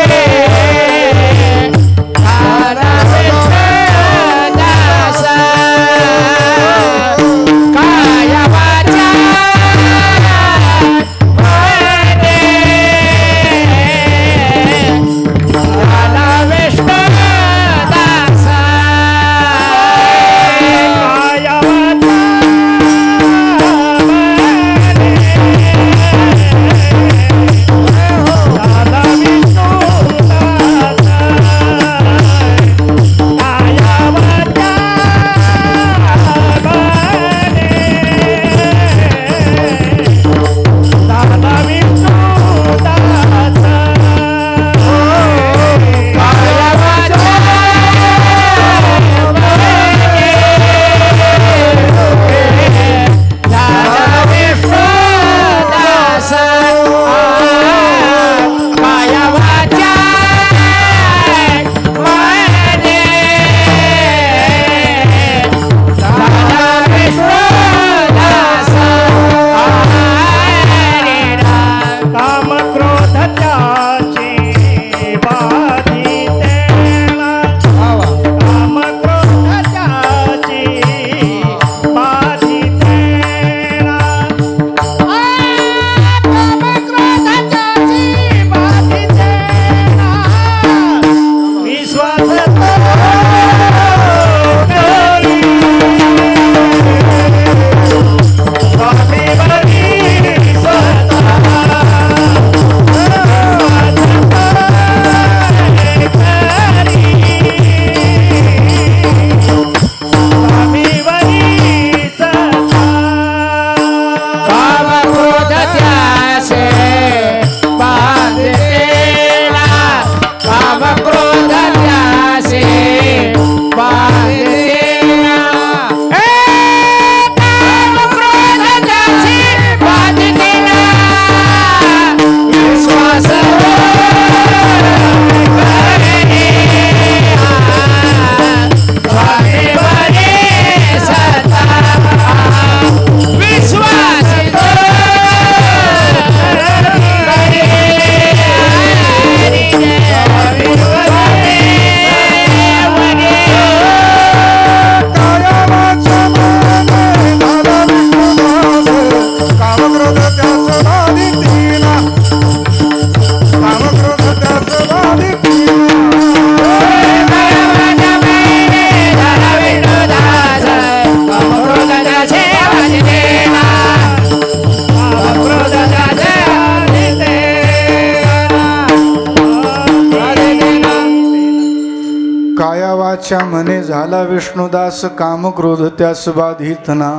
वाचा मने झाला विष्णुदास काम क्रोध त्यास बाधित ना.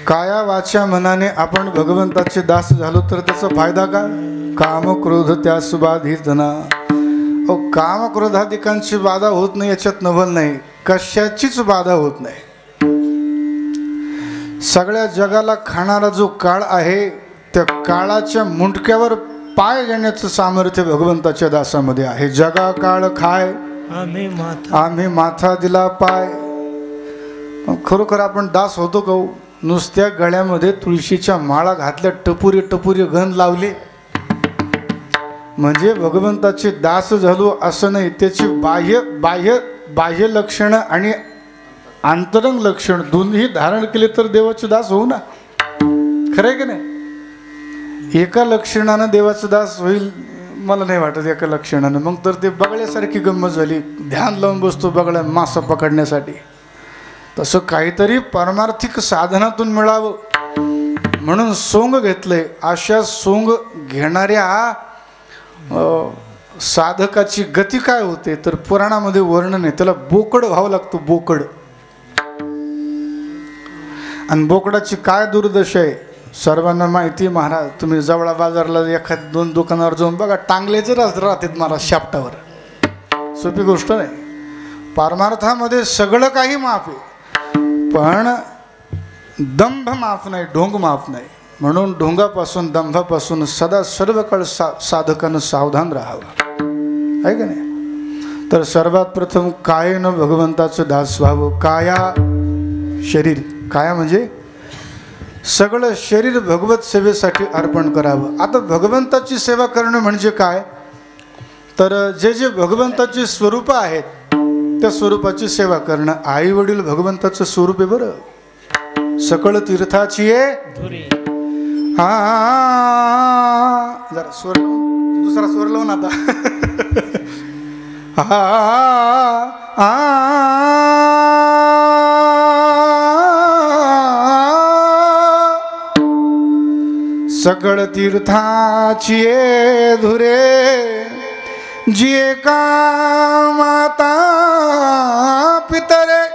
काया वाचा मनाने आपण भगवंताचे दास झालो तर त्याचा फायदा काय? काम क्रोध त्यास बाधित ना. काम क्रोधाधिकांची बाधा होत नाही याच्यात नवल नाही, कशाचीच बाधा होत नाही. सगळ्या जगाला खाणारा जो काळ आहे त्या काळाच्या मुंडक्यावर पाय घेण्याचं सामर्थ्य भगवंताच्या दासामध्ये आहे. जगा काळ खाय आम्ही माथा दिला पाय. खरोखर आपण दास होतो का? नुसत्या गळ्यामध्ये तुळशीच्या माळा घातल्या, टपुरी टपुरी गंध लावले म्हणजे भगवंताचे दास झालो असं नाही. त्याची बाह्य बाह्य बाह्य लक्षण आणि आंतरंग लक्षण दोन्ही धारण केले तर देवाचे दास होऊ ना. खरंय की नाही? एका लक्षणानं देवाचा दास होईल मला नाही वाटत. एका लक्षणानं मग तर ते बगळ्यासारखी गंमत झाली. ध्यान लावून बसतो बगळ्या मासा पकडण्यासाठी. तसं काहीतरी परमार्थिक साधनातून मिळावं म्हणून सोंग घेतलंय. अशा सोंग घेणाऱ्या साधकाची गती काय होते तर पुराणामध्ये वर्णन आहे. त्याला बोकड व्हावं लागतं, बोकड. आणि बोकडाची काय दुर्दशा आहे सर्वांना माहिती. महाराज तुम्ही जवळा बाजारला एखाद दोन दुकानावर जाऊन बघा, टांगलेच राहतात महाराज शापटावर. सोपी गोष्ट नाही. परमार्थामध्ये सगळं काही माफ आहे पण दंभ माफ नाही, ढोंग माफ नाही. म्हणून ढोंगापासून दंभापासून सदा सर्व काळ साधकानं सावधान राहावं आहे का नाही. तर सर्वात प्रथम कायेनं भगवंताचं दास व्हावं. काया शरीर, काया म्हणजे सगळं शरीर भगवत सेवेसाठी अर्पण करावं. आता भगवंताची सेवा करणं म्हणजे काय तर जे जे भगवंताची स्वरूप आहेत त्या स्वरूपाची सेवा करणं. आई वडील भगवंताचं स्वरूप आहे बरं. सकळ तीर्थाची आहे. जरा स्वर दुसरा स्वर लावून आता. सकळ तीर्थाची धुरे जिये का माता पितरे.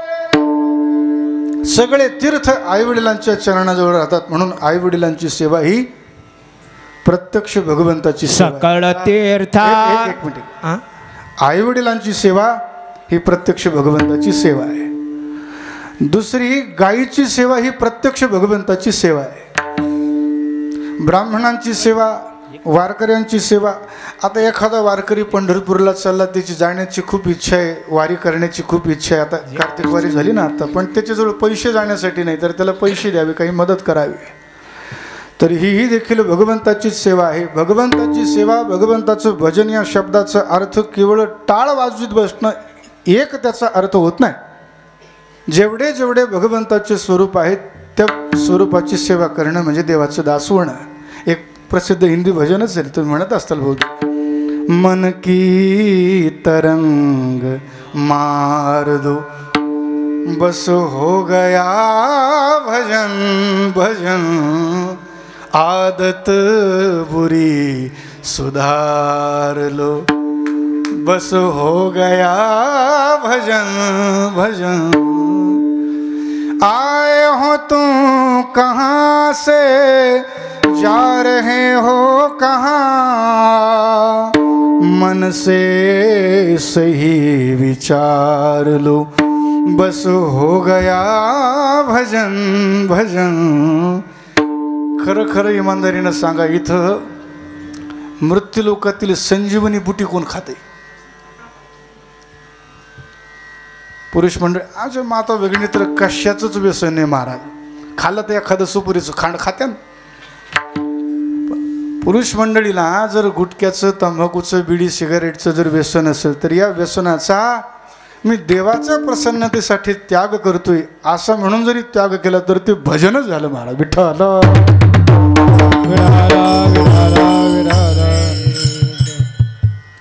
सगळे तीर्थ आईवडिलांच्या चरणाजवळ राहतात म्हणून आईवडिलांची सेवा ही प्रत्यक्ष भगवंताची सकळ तीर्थ. एक मिनिट. आईवडिलांची सेवा ही प्रत्यक्ष भगवंताची सेवा आहे. दुसरी गायीची सेवा ही प्रत्यक्ष भगवंताची सेवा आहे. ब्राह्मणांची सेवा, वारकऱ्यांची सेवा. आता एखादा वारकरी पंढरपूरला चालला, त्याची जाण्याची खूप इच्छा आहे, वारी करण्याची खूप इच्छा आहे. आता कार्तिक वारी झाली ना आता, पण त्याच्याजवळ पैसे जाण्यासाठी नाही तर त्याला पैसे द्यावे, काही मदत करावी. तर ही देखील भगवंताचीच सेवा आहे. भगवंताची सेवा, भगवंताचं भजन या शब्दाचा अर्थ केवळ टाळ वाजवीत बसणं एक त्याचा अर्थ होत नाही. जेवढे जेवढे भगवंताचे स्वरूप आहेत त्या स्वरूपाची सेवा करणं म्हणजे देवाचं दास होणं. एक प्रसिद्ध हिंदी भजनच आहे, तुम्ही म्हणत असताल बहुतेक. मन की तरंग मार दो बस हो गया भजन भजन, आदत बुरी सुधार लो बस हो गया भजन भजन. आए हो तुम कहाँ से, जा रहे हो कहाँ, मन से सही विचार लो बस हो गया भजन भजन. खरं खरं इमानदारीनं सांगा, इथं मृत्यूलोकातील संजीवनी बुटी कोण खाते? पुरुष मंडळ. आज माता वेगळी तर कशाचंच व्यसन नाही महाराज. खाल्लं तर एखादं सुपुरीचं खांड खात्यान. पुरुष मंडळीला जर गुटख्याचं, तंबाखूचं, बिडी सिगारेटचं जर व्यसन असेल तर या व्यसनाचा मी देवाच्या प्रसन्नतेसाठी त्याग करतोय असं म्हणून जरी त्याग केला तर ते भजनच झालं महाराज. विठ्ठल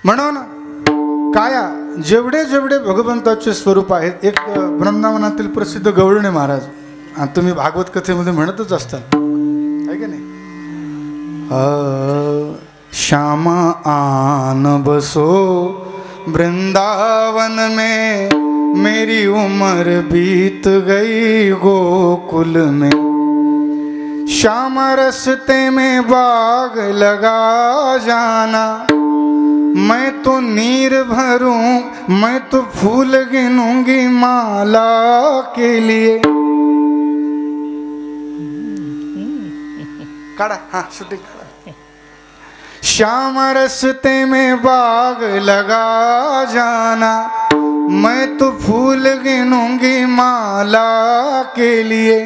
म्हणून काया जेवढे जेवढे भगवंताचे स्वरूप आहेत. एक वृंदावनातील प्रसिद्ध गवळणे महाराज, आणि तुम्ही भागवत कथेमध्ये म्हणतच असता आहे की नाही. श्याम आन बसो वृंदावन में मेरी उम्र बीत गई गोकुल में। श्याम रस्ते में बाग लगा जाना, मैं तो नीर भरूं, मैं तो फूल गिनूंगी माला के लिए। काड़ा, हाँ शूटिंग काड़ा। श्याम रस्ते में बाग लगा जाना, मैं तो फूल गिनूंगी माला के लिए।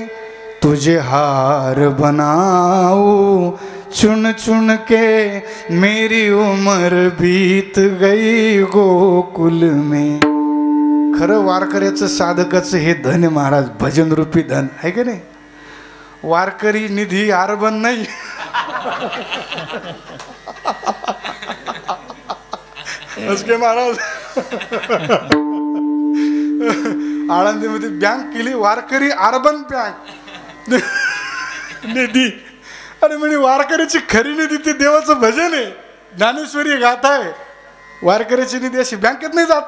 तुझे हार बनाऊं चुन चुन के, मेरी उम्र बीत गई गोकुल में। खरं वारकऱ्याचं साधकाचं हे धन आहे महाराज, भजन रूपी धन आहे की नाही? वारकरी निधी आरबन नाही. उसके महाराज आळंदीमध्ये बँक केली, वारकरी अर्बन बँक निधी. अरे म्हणजे वारकऱ्याची खरी निधी ते देवाचं भजन आहे, ज्ञानेश्वरी गाथा आहे. वारकऱ्याची निधी अशी बँकेत नाही जात,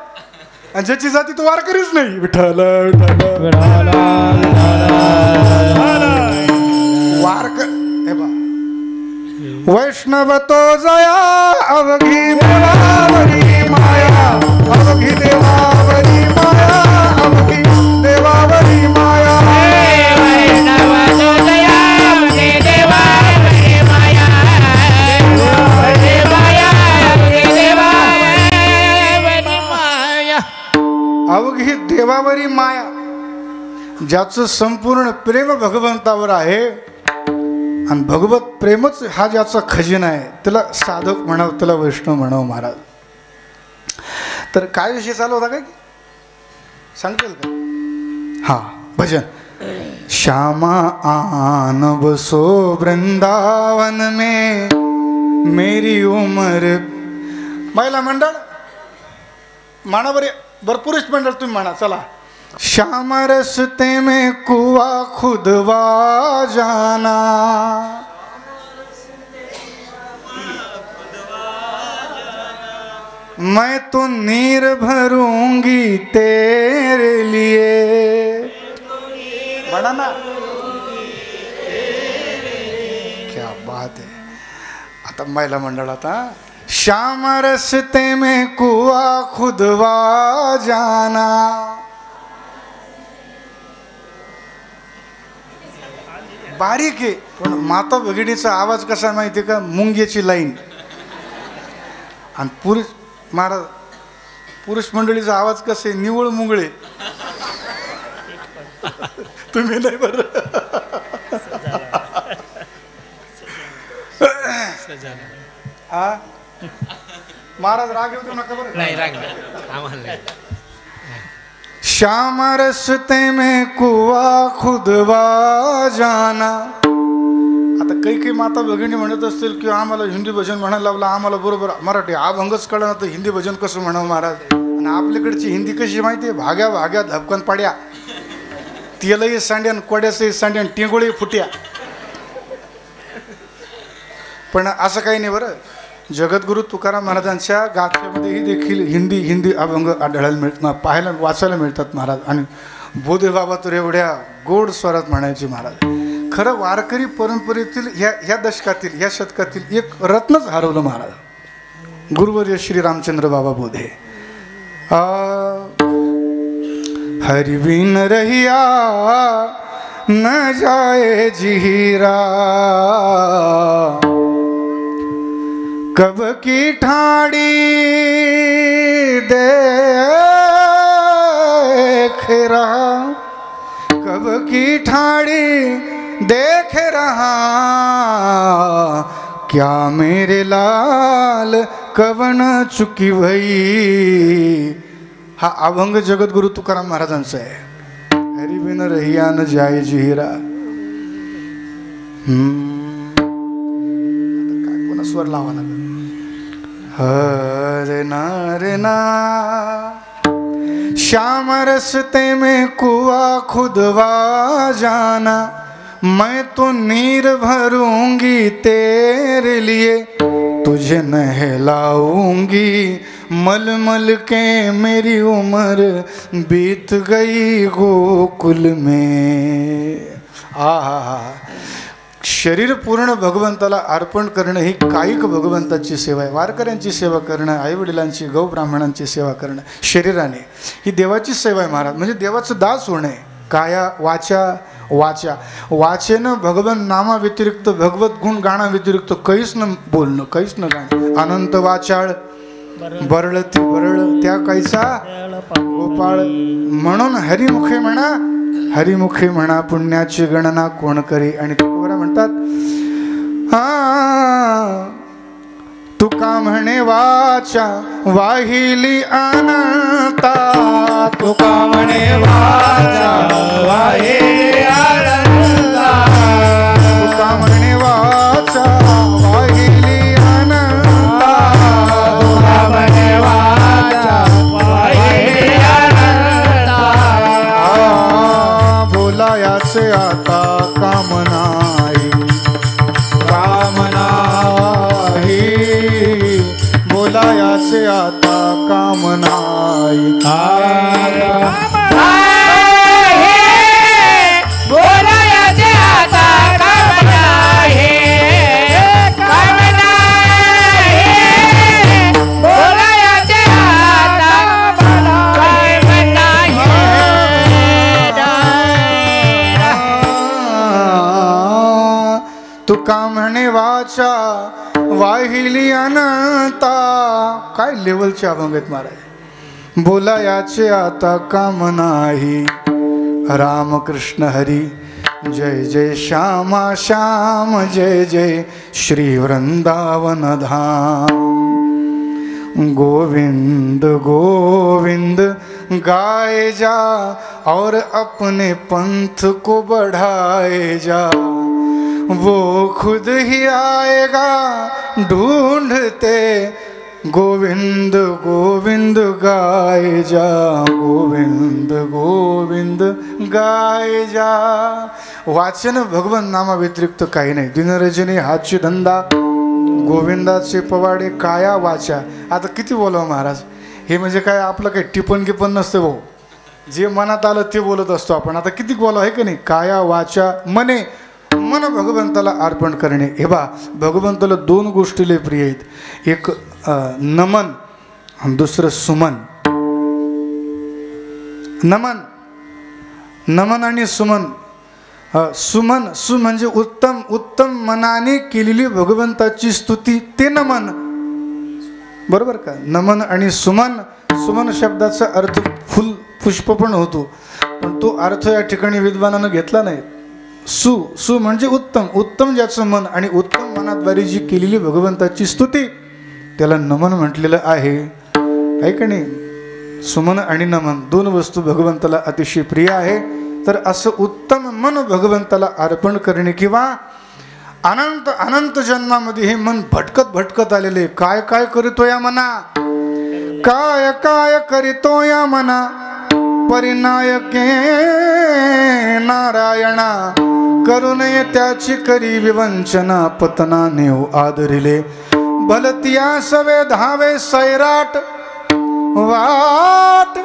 आणि ज्याची जाती तो वारकरीच नाही. विठ्ठल विठ्ठल वारकर हे बा. वैष्णव तो जया अवघी देवावरी माया, अवघी देवावरी माया, अवघी देवावरी माया. वैष्णव तो जया अवघी देवावरी माया, देवावरी माया, अवघी देवावरी माया. अवघी देवावरी माया. ज्याचं संपूर्ण प्रेम भगवंतावर आहे आणि भगवत प्रेमच हा ज्याचा खजिना आहे, त्याला साधक म्हणावं, त्याला वैष्णव म्हणावं महाराज. तर काय विषय चालू होता काय सांगतील का? हा भजन. श्यामा आन बसो वृंदावन में मेरी उम्र. महिला मंडळ म्हणा बरं पुरुष मंडळ तुम्ही म्हणा चला. श्याम रस्ते में कुआ खुदवा जाना, मैं तो नीर भरूंगी तेरे लिए. बड़ा ना, क्या बात है. आता महिला मंडळात श्याम रस्ते में कुआ खुदवा जाना. बारीक आहे पण माता भगिनीचा आवाज कसा माहिती का, मुंग्याची लाईन. आणि पुरुष महाराज पुरुष मंडळीचा आवाज कसे निवळ मुंगळे. तुम्ही नाही बरं. हा महाराज राग येऊ देऊ नका बरं. नाही राग नाही. श्याम रस्ते में कुआ खुदवा जाना. आता काही माता भगिनी म्हणत असतील की आम्हाला हिंदी भजन म्हणायला लावलं, आम्हाला बरोबर मराठी अभंगच कळलं तर हिंदी भजन कसं म्हणावं महाराज. आणि आपल्याकडची हिंदी कशी माहिती आहे, भाग्या भाग्या धपकन पाड्या, तेलही सांड्यान, कोड्याचंही सांड्यान, टिंगोळी फुट्या. पण असं काही नाही बरं. जगद्गुरु तुकाराम महाराजांच्या गाथ्यामध्येही देखील हिंदी अभंग आढळायला मिळतात, पाहायला वाचायला मिळतात महाराज. आणि बोधे बाबा तर एवढ्या गोड स्वरात म्हणायचे महाराज. खरं वारकरी परंपरेतील ह्या दशकातील ह्या शतकातील एक रत्नच हरवलं महाराज, गुरुवर्य श्री रामचंद्र बाबा बोधे. हरिबिन रहिया न जाए जीरा, कब की ठाड़ी देख रहा, कब की ठाड़ी देख रहा, क्या मेरे लाल कवन चुकी भई. हा अभंग जगद्गुरु तुकाराम महाराजांचा आहे. हरिबिन रहिया न जाए जीरा. काय कोणा स्वर लावा लागला. हरे ना श्याम रस्ते में कुआ खुदवा जाना, मैं तो नीर भरूंगी तेरे लिए. तुझे नहलाऊंगी मल मल के मेरी उम्र बीत गई गोकुल में। आहा, शरीर पूर्ण भगवंताला अर्पण करणं ही कायिक भगवंताची सेवा आहे। वारकऱ्यांची सेवा करणं, आईवडिलांची, गौब्राह्मणांची सेवा करणं शरीराने ही देवाची सेवा आहे महाराज, म्हणजे देवाचं दास होणे। काया वाचा वाचा, वाचेनं भगवन नामा व्यतिरिक्त, भगवत गुण गाणा व्यतिरिक्त काहीच न बोलणं, काहीच न गाणं। अनंत वाचाळ बरळती बरळ त्या कायचा गोपाळ, म्हणून हरिमुखे म्हणा, हरिमुखे म्हणा पुण्याची गणना कोण करी। आणि तुकोबरा म्हणतात, हा तुका म्हणे वाचा वाहिली अनंता, तुका म्हणे वाचा वाहिली अनंता, तुका म्हणे वाचा वाहिली अनंता, तुका म्हणे वाचा वाहिली अनंता। बोलायाचे आता काम नाही, काम नाही, बोलायाचे आता काम नाही। बोलायचे आता काम नाही, काम नाही, बोलायचे आता काम नाही। तुका म्हणे वाचा वाहिली अनंता, काय लेवलचे अभंग आहेत महाराज। बोलायाचे आता काम नाही, राम कृष्ण हरी जय जय श्यामा श्याम, जय जय श्री वृंदावन धाम। गोविंद गोविंद गाए जा और अपने पंथ को बढ़ाए जा, वो खुद ही आएगा ढूंढते, गोविंद गोविंद गाए जा, गोविंद गोविंद गाए जा। वाचन भगवन नामा व्यतिरिक्त काही नाही, दिनरजनी हातची धंदा, गोविंदाचे पवाडे काया वाचा। आता किती बोलावं महाराज, हे म्हणजे काय आपलं काही टिपण गिपण नसतं भाऊ, जे मनात आलं ते बोलत असतो आपण। आता किती बोलावं आहे का नाही, काया वाचा मने, मन भगवंताला अर्पण करणे। हे बा भगवंताला दोन गोष्टी लय प्रिय आहेत, एक नमन आणि दुसरं सुमन। नमन, नमन आणि सुमन। सुमन, सु म्हणजे उत्तम, उत्तम मनाने केलेली भगवंताची स्तुती, ते नमन, बरोबर का। नमन आणि सुमन, सुमन शब्दाचा अर्थ फुल पुष्प पण होतो, पण तो अर्थ या ठिकाणी विद्वानानं घेतला नाही। सु, सु म्हणजे उत्तम, उत्तम ज्याचं मन आणि उत्तम मनाद्वारे जी केलेली भगवंताची स्तुती त्याला नमन म्हटलेलं आहे का नाही। सुमन आणि नमन दोन वस्तू भगवंताला अतिशय प्रिय आहे। तर असं उत्तम मन भगवंताला अर्पण करणे, किंवा अनंत अनंत जन्मामध्ये हे मन भटकत भटकत आलेले, काय काय करीतो या मना, काय काय करीतो या मना, परिनायके नारायणा, करू नये त्याची करी विवंचना, पतना नेऊ आदरिले, भलतिया सवे धावे सैराट, वाट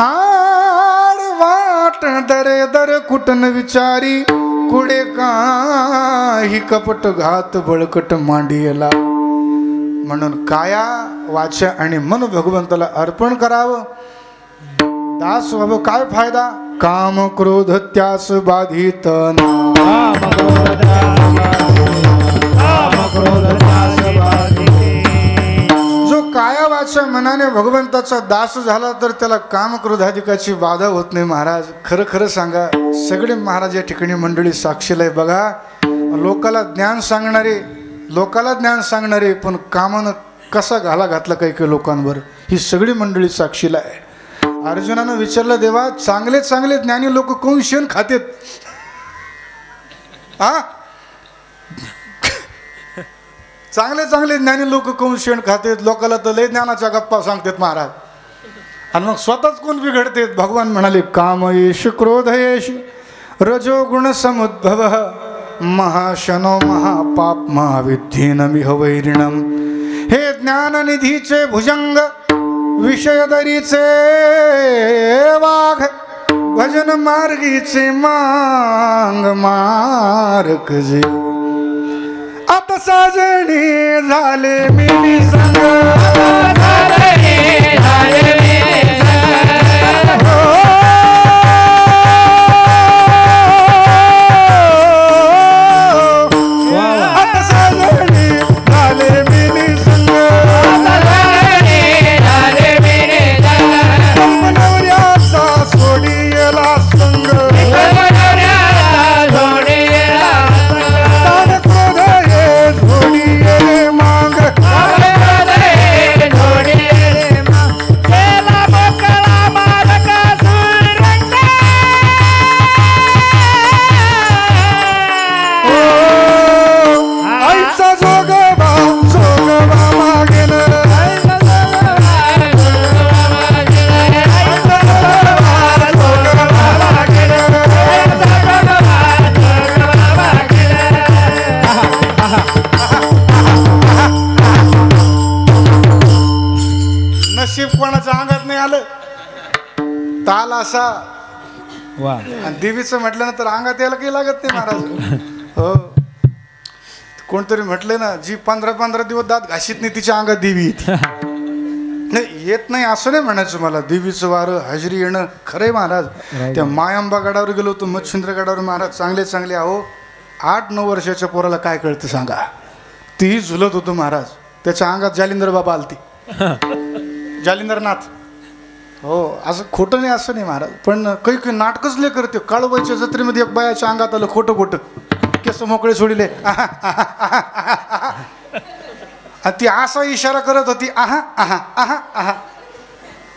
आड वाट दरे दर कुटन विचारी, कुडे काही कपट घात बळकट मांडियला। म्हणून काया वाचा आणि मन भगवंताला अर्पण करावं, दास व्हावं। काय फायदा, काम क्रोध त्यास बाधित ना, जो काया वाचा मनाने भगवंताचा दास झाला तर त्याला काम क्रोधाधिकाची बाधा होत नाही महाराज। खरं खरं सांगा, सगळे महाराज या ठिकाणी मंडळी साक्षीला आहे बघा। लोकाला ज्ञान सांगणारे, लोकाला ज्ञान सांगणारे, पण कामानं कसा घाला घातला काही काही लोकांवर, ही सगळी मंडळी साक्षीला आहे। अर्जुनानं विचारलं, देवा चांगले चांगले ज्ञानी लोक कोण शेण खातेत, हा चांगले चांगले ज्ञानी लोक कोण शेण खातेत, लोकाला तर लय ज्ञानाच्या गप्पा सांगतात महाराज, आणि मग स्वतःच कोण बिघडतेत। भगवान म्हणाले, काम येश क्रोध येश रजोगुण समुद्भव, महाशनो महापाप महाविद्धीन मिह वैरिणम। हे ज्ञाननिधीचे भुजंग विषयदरीचे वाघ भजन मार्गीचे मांग मारक जे आता साजणी झाले मी संग आता साजणी झाले मी संग नवऱ्याचा सोडियला संग नशीब कोणाच्या अंगात नाही आलं ताल असा वा आणि देवीचं म्हटलं ना तर अंगात यायला काही लागत नाही महाराज हो कोणतरी म्हटलं ना जी 15-15 दिवस दात घाशीत नाही तिच्या अंगात देवी येते नाही येत नाही असं नाही म्हणायचं मला देवीचं वारं हजेरी येणं खरंय महाराज त्या मायांबा गडावर गेलो होतो मच्छिंद्र गडावर महाराज चांगले चांगले आहो 8-9 वर्षाच्या पोराला काय कळतं सांगा तीही झुलत होतो महाराज त्याच्या अंगात जालिंदर बाबा आलती जालिंदरनाथ हो असं खोटं नाही असं नाही महाराज पण काही काही नाटकच लय करते काळूबाईच्या जत्रेमध्ये एक बायाच्या अंगात आलं खोटं खोटं केस मोकळे सोडिले ती असा इशारा करत होती आहा आहा आहा आहा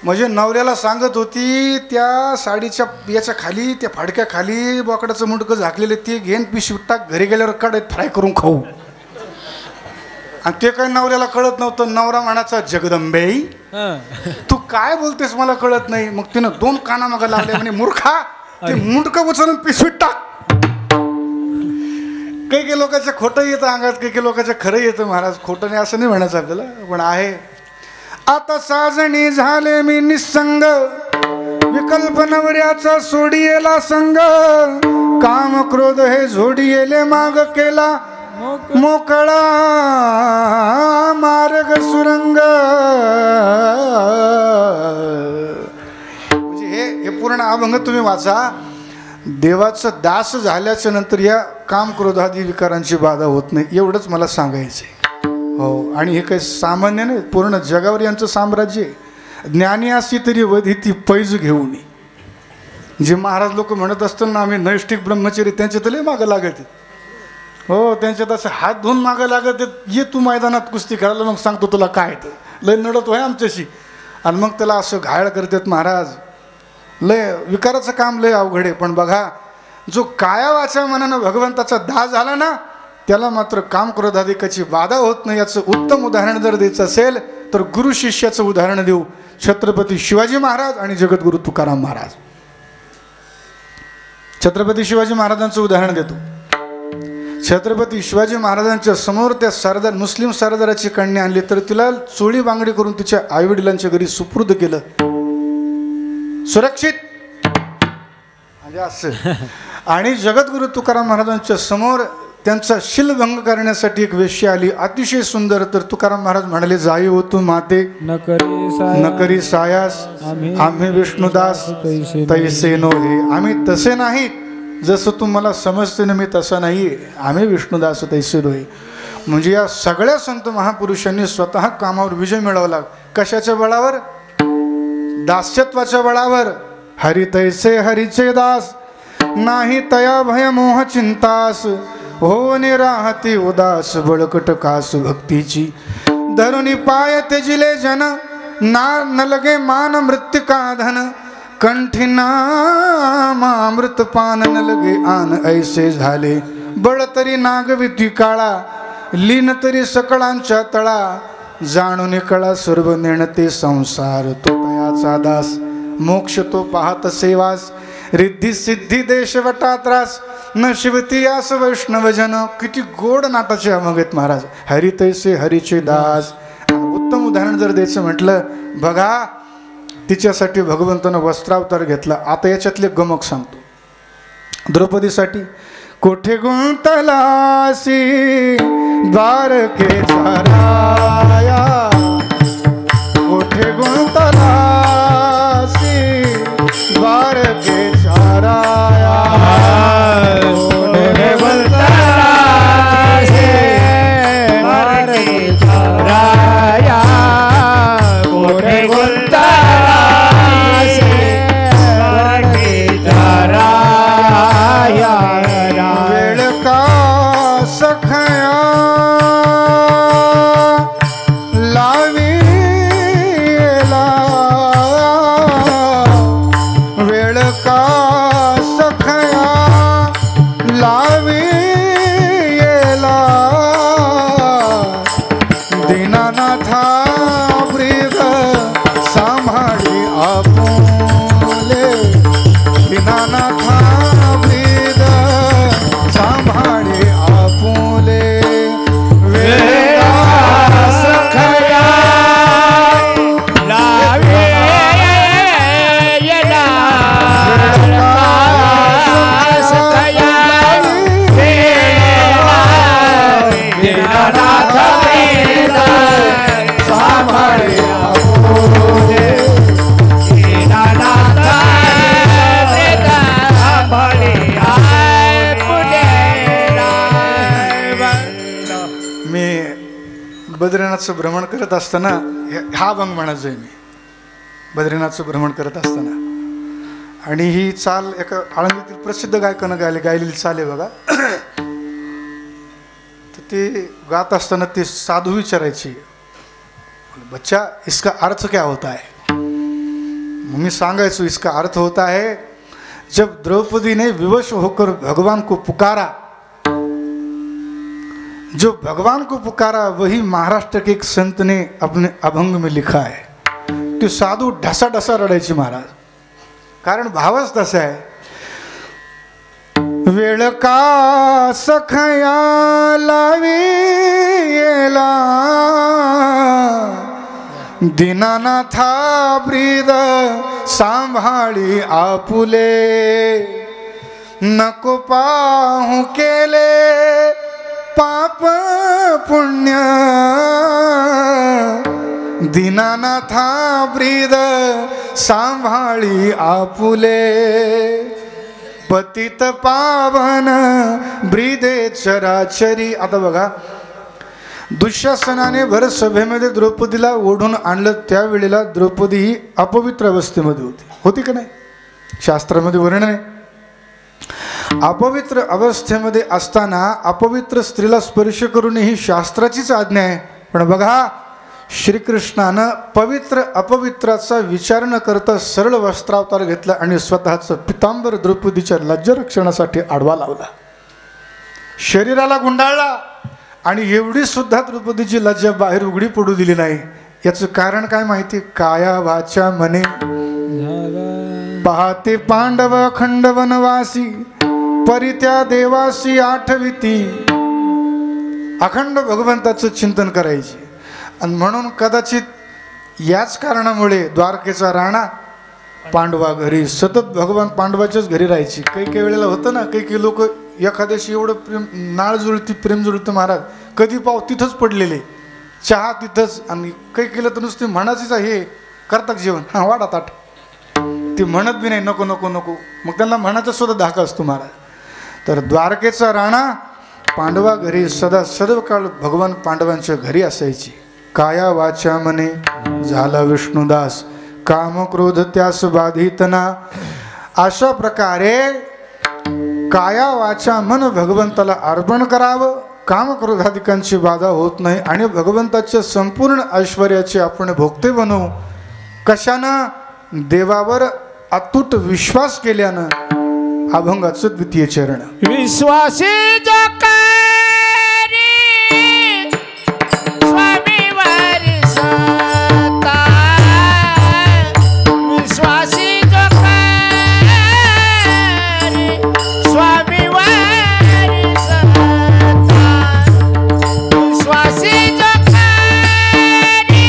म्हणजे नवऱ्याला सांगत होती त्या साडीच्या याच्या खाली त्या फाडक्या खाली बोकडाचं मुंडकं झाकलेले ते घेन पिशवी टाक घरी गेल्यावर काढत फ्राय करून खाऊ आणि ते काही नवऱ्याला कळत नव्हतं नवरा म्हणाचा जगदंबे तू काय बोलतेस मला कळत नाही मग तिनं 2 काना मग लावले म्हणे मूर्खा ते मुंडकं उचलून पिशवीत टाक काही लोकांचं खोटं येतं अंगात काही लोकांचं खरं येतं महाराज खोटं नाही असं नाही म्हणायचं आपल्याला पण आहे आता साजणी झाले मी निसंग विकल्प नवऱ्याचा सोडियेला संग काम क्रोध हे झोडियेले माग केला मोकळा मार्ग सुरंग म्हणजे हे पूर्ण अभंग तुम्ही वाचा देवाचं दास झाल्याच्या नंतर या काम क्रोधादी विकारांची बाधा होत नाही एवढंच मला सांगायचंय हो आणि हे काही सामान्य नाही पूर्ण जगावर यांचं साम्राज्य आहे ज्ञानी असती तरी वधिती पैज घेऊन जे महाराज लोक म्हणत असतात ना आम्ही नैष्ठिक ब्रह्मचारी त्यांच्या तर लय मागं लागत हो त्यांच्यात असं हात धुवून मागं लागत ये तू मैदानात कुस्ती खेळायला मग सांगतो तुला काय तर लय नडत होय आमच्याशी आणि मग त्याला असं घायल करतात महाराज लय विकाराचं काम लय अवघड आहे पण बघा जो काया वाचा मनानं भगवंताचा दास झाला ना त्याला मात्र काम क्रोधाधिकाची बाधा होत नाही याचं उत्तम उदाहरण जर द्यायचं असेल तर गुरु शिष्याचं उदाहरण देऊ छत्रपती शिवाजी महाराज आणि जगद्गुरु तुकाराम महाराज छत्रपती शिवाजी महाराजांचं उदाहरण देतो छत्रपती शिवाजी महाराजांच्या समोर त्या सरदार मुस्लिम सरदाराची कन्या आणली तर तिला चोळी बांगडी करून तिच्या आईवडिलांच्या घरी सुपूर्द केलं सुरक्षित म्हणजे असं आणि जगद्गुरु तुकाराम महाराजांच्या समोर त्यांचा शिलभंग करण्यासाठी एक वेश्या आली अतिशय सुंदर तर तुकाराम महाराज म्हणाले जाई हो तू माते नकरी सायास आम्ही विष्णुदास तैसे नोहे आम्ही तसे नाहीत जसं तू मला समजते ना मी तसं नाही आम्ही विष्णुदास तैसे नोहे म्हणजे या सगळ्या संत महापुरुषांनी स्वतः कामावर विजय मिळवला कशाच्या बळावर दास्यत्वाच्या बळावर हरि तैसे हरीचे दास नाही तया भय मोह चिंतास हो निराहती उदास बळकट कास भक्तीची धरुनी पाय त्यजिले जन ना न लगे मान मृत्तिका धन कंठी नामामृत पान न लगे आन ऐसे झाले बळ तरी नागविती काळा लीन तरी सकळांच्या तळा जाणून कळा सर्व नेणते संसार तो तयाचा दास मोक्ष तो पाहत सेवास रिद्धी सिद्धी देशवटा त्रास न शिवती आस वैष्णवजन किती गोड नाटाचे अमगेत महाराज हरि तैसे हरीचे दास उत्तम उदाहरण जर द्यायचं म्हटलं, बघा तिच्यासाठी भगवंतानं वस्त्रावतार घेतला. आता याच्यातले गमक सांगतो. द्रौपदीसाठी कोठे गुंतलासी द्वारकेचा राया, कोठे गुंतलासी द्वारकेचा राया, कोठे गुंतलासी द्वारकेचा राया, कोठे गुंतलासी द्वारकेचा राया. वेळ का सखया लावीला, वेळ का सखया लावीला, दीनानाथा ब्रीद सांभाळी आपुले, दीनानाथा ब्रीद सांभाळी आपुले. वेळा सखया लावेला, सखया वेला, दीनानाथ ब्रीद सांभाळी आपुले, दीनानाथ ब्रीद सांभाळी आपुले. मी बद्रीनाथचं भ्रमण करत असताना हा अभंग म्हणायचोय मी. बद्रीनाथचं भ्रमण करत असताना, आणि ही चाल एका आळंदीतील प्रसिद्ध गायकानं गायलेली चाल आहे बघा. तर ते गात असताना ते साधू विचारायची, बच्चा इसका अर्थ क्या होता है. मग मी सांगायचो, इसका अर्थ होता है जब द्रौपदी ने विवश होकर भगवान को पुकारा, जो भगवान को पुकारा वही महाराष्ट्र के एक संत ने अपने अभंग में लिखा है. तो साधू ढसा ढसा रडायची महाराज, कारण भावच तसा आहे. वेळ का सखया लावीला, दीनानाथा ब्रीद सांभाळी आपुले, नको पाहू केले पाप पुण्य, दीनानाथा ब्रीद सांभाळी आपुले, पतित पावन ब्रीदे चराचरी. आता बघा, दुःशासनाने भर सभेमध्ये द्रौपदीला ओढून आणलं, त्यावेळेला द्रौपदी ही अपवित्र अवस्थेमध्ये होती का नाही? शास्त्रामध्ये वर्णन आहे. अपवित्र अवस्थेमध्ये असताना अपवित्र स्त्रीला स्पर्श करून ही शास्त्राचीच आज्ञा आहे. पण बघा, श्रीकृष्णानं पवित्र अपवित्राचा विचार न करता सरळ वस्त्रावतार घेतला आणि स्वतःचं पितांबर द्रौपदीच्या लज्जारक्षणासाठी आडवा लावला, शरीराला गुंडाळला, आणि एवढी सुद्धा द्रौपदीची लज्जा बाहेर उघडी पडू दिली नाही. याचं कारण काय माहिती? काया वाचा मने पाहते पांडव अखंड वनवासी, परित्या देवासी आठविती. अखंड भगवंताचं चिंतन करायचे, आणि म्हणून कदाचित याच कारणामुळे द्वारकेचा राणा पांडवा घरी सतत भगवान पांडवाच्याच घरी राहायची. काही काही वेळेला होतं ना, काही काही लोक एखाद्याशी एवढं प्रेम नाळ जुळती प्रेम जुळतं महाराज, कधी पाव तिथंच पडलेले, चहा तिथंच, आणि काही केलं तर नुसते म्हणाचीच हे करतात जेवण, हां वाढा ताट, ती म्हणत बी नाही नको नको नको, मग त्यांना म्हणायचा सुद्धा धाका असतो महाराज. तर द्वारकेचा राणा पांडवा घरी सदा सर्व काळ भगवान पांडवांच्या घरी असायची. काया वाचा मने झाला विष्णुदास, काम क्रोध त्यास बाधितना. अशा प्रकारे काया वाचा मन भगवंताला अर्पण करावं, काम क्रोधाधिकांची बाधा होत नाही, आणि भगवंताच्या संपूर्ण ऐश्वर्याचे आपण भोगते बनवू. कशानं? देवावर अतूट विश्वास केल्यानं. अभंगाचं द्वितीय चरण. विश्वासी जो करी स्वामीवर सता, विश्वासी जो करी स्वामीवर सता, विश्वासी जो करी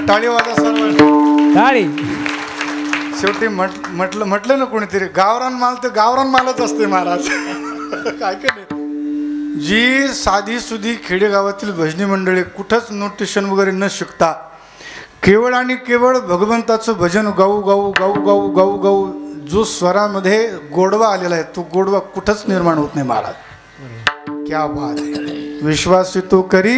टाळी वाजा सर्व. टाळी. शेवटी म्हटलं ना कोणीतरी गावरान माल ते गावरान मालच असते महाराज. काय केलं जी साधी सुधी खेडेगावातील भजनी मंडळी कुठंच नोटिशन वगैरे न शिकता केवळ आणि केवळ भगवंताचं भजन गाऊ गाऊ गाऊ गाऊ गाऊ गाऊ जो स्वरामध्ये गोडवा आलेला आहे तो गोडवा कुठंच निर्माण होत नाही महाराज. क्या बात आहे. विश्वासितो करी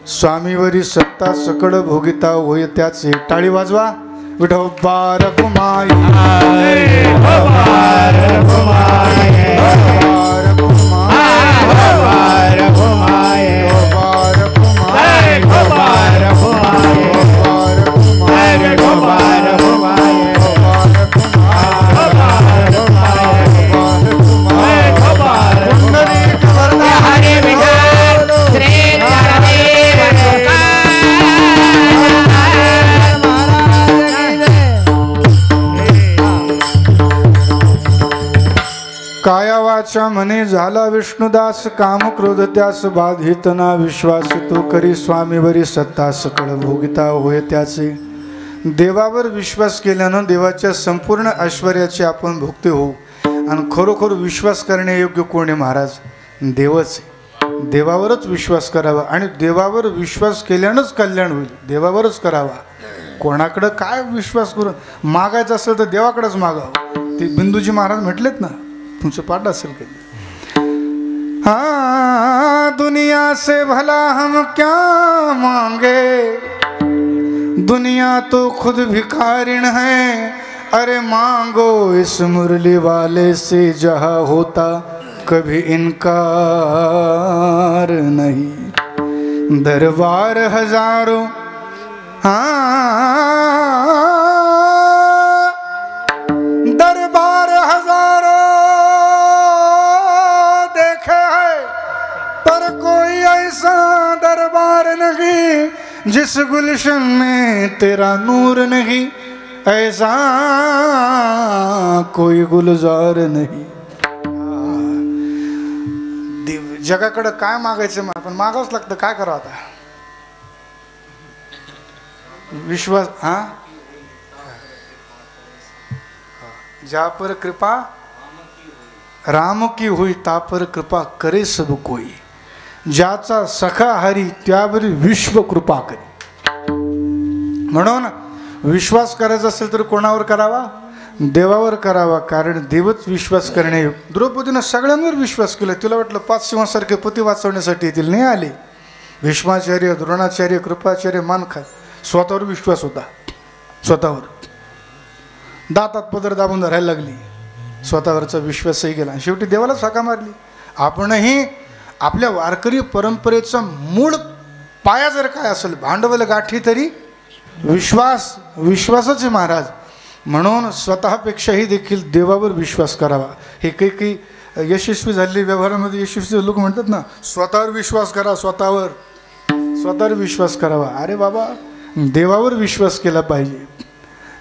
स्वामीवरी सत्ता सकळ भोगिता होय त्याचे. टाळी वाजवा. विठोबा रघुमाई काया वाचा म्हणे झाला विष्णुदास काम क्रोध त्यास बाधित ना. विश्वास तो करी स्वामीवरी सत्ता सकळ भोगिता होय त्याचे. देवावर विश्वास केल्यानं देवाच्या संपूर्ण ऐश्वर्याचे आपण भोगते होऊ. आणि खरोखर विश्वास करणे योग्य कोण आहे महाराज? देवच. देवावरच विश्वास करावा आणि देवावर विश्वास केल्यानंच कल्याण होईल. देवावरच करावा. कोणाकडं काय विश्वास करून मागायचं असेल तर देवाकडेच मागावं. ते बिंदूजी महाराज म्हटलेत ना, तुमचं पाठ असेल कधी. हाँ दुनिया से भला हम क्या मांगे, दुनिया तो खुद भिखारिण है. अरे मांगो इस मुरली वाले से जहाँ होता कभी इनकार नहीं. दरबार हजारों दरबार हजारों देखे है पर कोई ऐसा दरबार नहीं जिस गुलशन में तेरा नूर नहीं. ऐसा कोई गुलजार नहीं. जगाकडे काय मागायचं पण मागावंच लागतं. काय करावं आता? विश्वास. जा पर कृपा राम की हुई ता पर कृपा करे सब कोई. ज्याचा सखा हरी त्यावर विश्व कृपा करी. म्हणून विश्वास करायचा असेल तर कोणावर करावा? देवावर करावा. कारण देवच विश्वास करणे. द्रौपदीनं सगळ्यांवर विश्वास केला. तिला वाटलं 5 सिंहासारखे पती वाचवण्यासाठी येतील, नाही आले. भीष्माचार्य, द्रोणाचार्य, कृपाचार्य मान खाय. स्वतःवर विश्वास होता. स्वतःवर दातात पदर दाबून धरायला लागली. स्वतःवरचा विश्वासही गेला. शेवटी देवालाच हाका मारली. आपणही आपल्या वारकरी परंपरेचा मूळ पाया जर काय असेल, भांडवल गाठी तरी विश्वास. विश्वासच आहे महाराज. म्हणून स्वतःपेक्षाही देखील देवावर विश्वास करावा. हे काही यशस्वी झालेले व्यवहारामध्ये यशस्वी लोक म्हणतात ना, स्वतःवर विश्वास करा. स्वतःवर विश्वास करावा. अरे बाबा, देवावर विश्वास केला पाहिजे.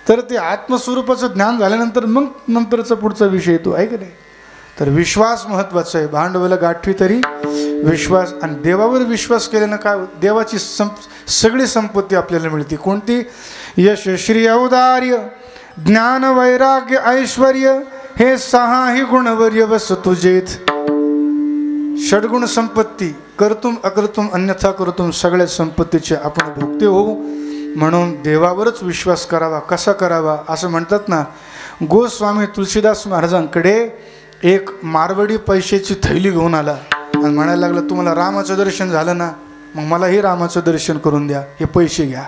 तर ते आत्मस्वरूपाचं ज्ञान झाल्यानंतर मग नंतरचा पुढचा विषय येतो, आहे की नाही? तर विश्वास महत्त्वाचा आहे. भांडवल गाठी तरी विश्वास. आणि देवावर विश्वास केल्यानं काय? देवाची सगळी संपत्ती आपल्याला मिळते. कोणती? यश, श्री, औदार्य, ज्ञान, वैराग्य, ऐश्वर्य हे 6ही गुणवर्य वस तुझेत. षडगुण संपत्ती. कर्तुम अकर्तुम अन्यथा कर्तुम सगळ्या संपत्तीचे आपण भोगते होऊ. म्हणून देवावरच विश्वास करावा. कसा करावा? असं म्हणतात ना, गोस्वामी तुलसीदास महाराजांकडे एक मारवाडी पैशाची थैली घेऊन आला आणि म्हणायला लागला, तुम्हाला रामाचं दर्शन झालं ना, मग मलाही रामाचं दर्शन करून द्या, हे पैसे घ्या.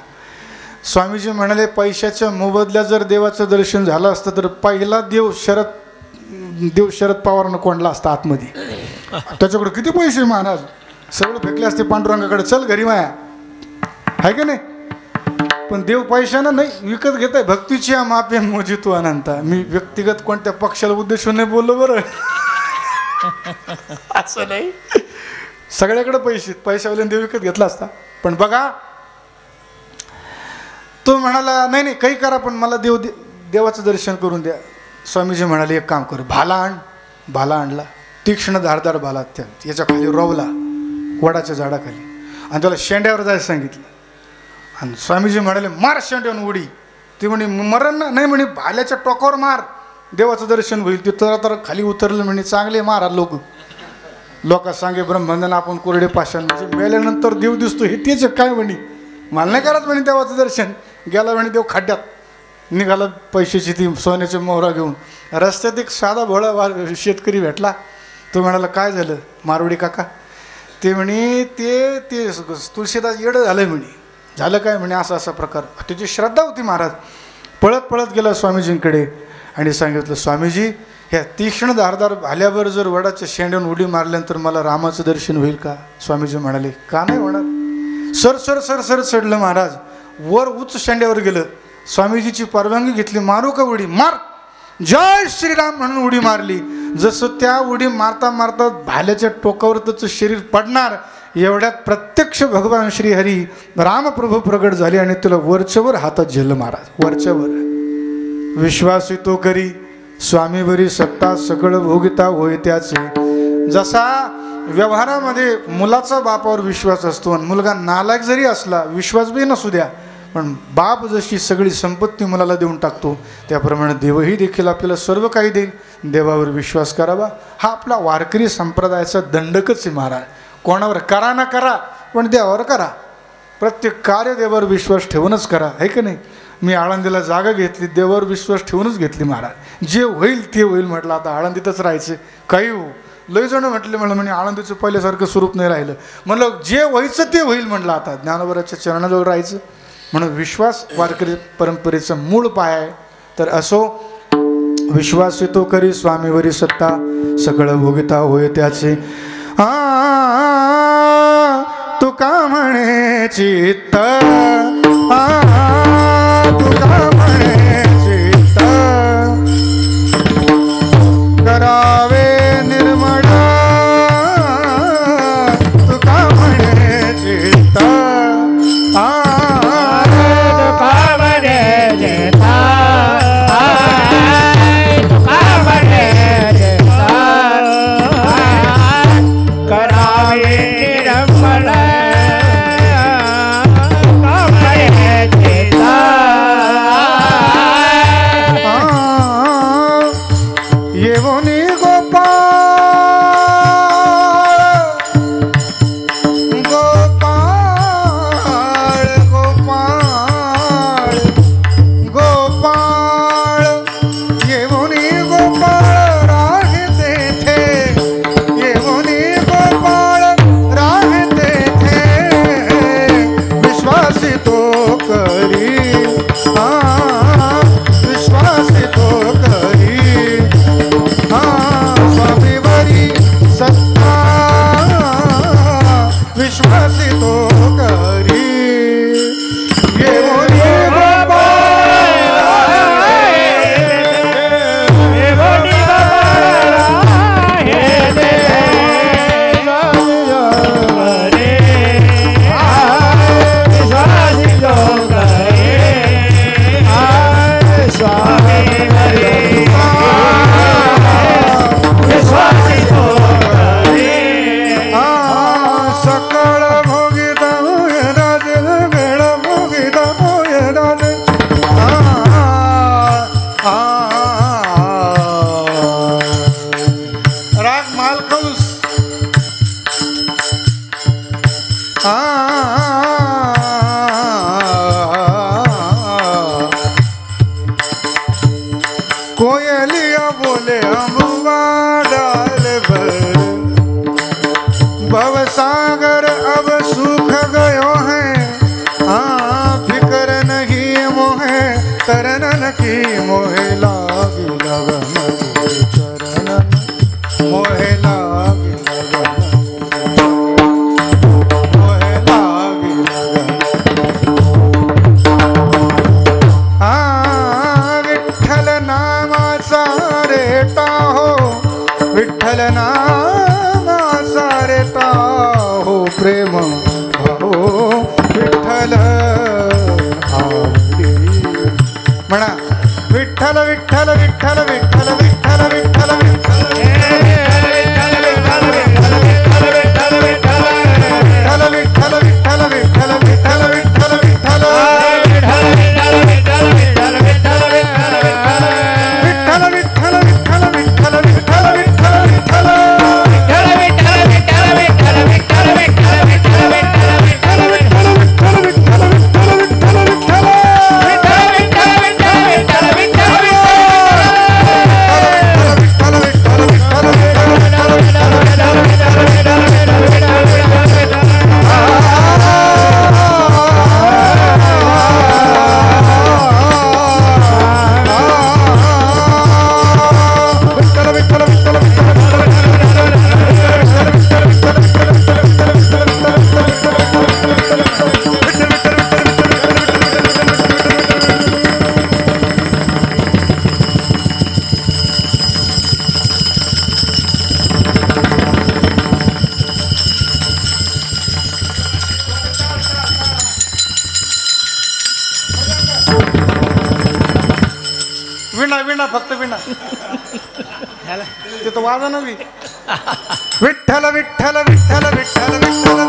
स्वामीजी म्हणाले, पैशाच्या मोबदल्यात जर देवाचं दर्शन झालं असतं तर पहिला देव शरद पवारनं कोंडला असता आतमध्ये. त्याच्याकडे किती पैसे महाराज, सगळं फेकले असते पांडुरंगाकडे, चल घरी माया, आहे का नाही? पण देव पैशानं नाही, विकत घेत आहे. भक्तीची मापे मोजितो अनंता. मी व्यक्तिगत कोणत्या पक्षाला उद्देशून नाही बोललो बरं. असं नाही, सगळ्याकडे पैशावाल्याने देव विकत घेतला असता. पण बघा, तो म्हणाला, नाही काही करा पण मला देवाचं दर्शन करून द्या. स्वामीजी म्हणाले, एक काम कर, भाला आण. भाला आणला, तीक्ष्ण धारदार भाला. याच्या खाली रोवला, वडाच्या झाडाखाली, आणि त्याला शेंड्यावर जायला सांगितलं. आणि स्वामीजी म्हणाले मार शेंड्यान उडी. ती म्हणे मरण ना नाही म्हणे भाल्याच्या टोकावर मार देवाचं दर्शन होईल. ते तर खाली उतरलं म्हणे चांगले मारा लोक सांगे ब्रह्मंदन आपण कोरडे पाषाण म्हणजे मेल्यानंतर देव दिसतो हे तेच काय म्हणे. मला नाही करत म्हणे देवाचं दर्शन. गेला म्हणे देव खड्ड्यात निघाला पैशाची ती सोन्याची मोहरा घेऊन. रस्त्यात एक साधा भोळा शेतकरी भेटला. तो म्हणाला काय झालं मारवाडी काका. ते म्हणे ते तुळशीदास येडं झालं म्हणे. झालं काय म्हणे असा असा प्रकार. त्याची श्रद्धा होती. महाराज पळत गेला स्वामीजींकडे आणि सांगितलं स्वामीजी ह्या तीक्ष्ण धारदार भाल्यावर जर वडाच्या शेंड्यावर उडी मारल्यानंतर मला रामाचं दर्शन होईल का. स्वामीजी म्हणाले का नाही होणार. सर चढलं महाराज. वर उच्च शेंड्यावर गेलं. स्वामीजीची परवानगी घेतली. मारू का उडी. मार जय श्रीराम म्हणून उडी मारली. जसं त्या उडी मारता मारता भाल्याच्या टोकावर त्याचं शरीर पडणार एवढ्यात प्रत्यक्ष भगवान श्रीहरी रामप्रभू प्रगट झाले आणि तुला वरच्यावर हातात झेललं महाराज. वरच्यावर विश्वास तो करी स्वामीवरी सत्ता सकळ भोगिता होय त्याचे. जसा व्यवहारामध्ये मुलाचा बापावर विश्वास असतो आणि मुलगा नालायक जरी असला विश्वास बी नसू द्या पण बाप जशी सगळी संपत्ती मुलाला देऊन टाकतो त्याप्रमाणे देवही देखील आपल्याला सर्व काही देईल. देवावर विश्वास करावा हा आपला वारकरी संप्रदायाचा दंडकच आहे महाराज. कोणावर करा ना करा पण देवावर करा. प्रत्येक कार्य देवावर विश्वास ठेवूनच करा आहे का नाही. मी आळंदीला जागा घेतली देवावर विश्वास ठेवूनच घेतली महाराज. जे होईल ते होईल म्हटलं. आता आळंदीतच राहायचं काही हो. लय जण म्हटले म्हणे आळंदीचं पहिल्यासारखं स्वरूप नाही राहिलं. म्हणलं जे व्हायचं ते होईल म्हटलं. आता ज्ञानोबराच्या चरणाजवळ राहायचं म्हणून विश्वास वारकरी परंपरेचा मूळ पाय आहे. तर असो विश्वास येतो करी स्वामीवरी सत्ता सकळ भोगिता होय त्याचे. तुका म्हणे चित्त तुका म्हणे चित्त करावे निर्मळ तुका म्हणे चित्त कोयलिया बोले अम्बुआ डाल भर भव सागर अब सूख गयो है. फिकर नहीं मोहे तरन की मोहे लागी लगन चरण मोहे लागी लगन मोहे लागी लगन. विठ्ठल नामाचा रेटा हो विठ्ठल नामाचा रेटा हो प्रेम हो विठ्ठल म्हणा विठ्ठल विठ्ठल विठ्ठल विठ्ठल विठ्ठल विठ्ठल विठ्ठल विठ्ठल विठ्ठल विठ्ठल विठ्ठल विठ्ठल विठ्ठल विठ्ठल विणा विणा फक्त विणा ते तर वाजा नवी विठ्ठल विठ्ठल विठ्ठल विठ्ठल विठ्ठल विठ्ठल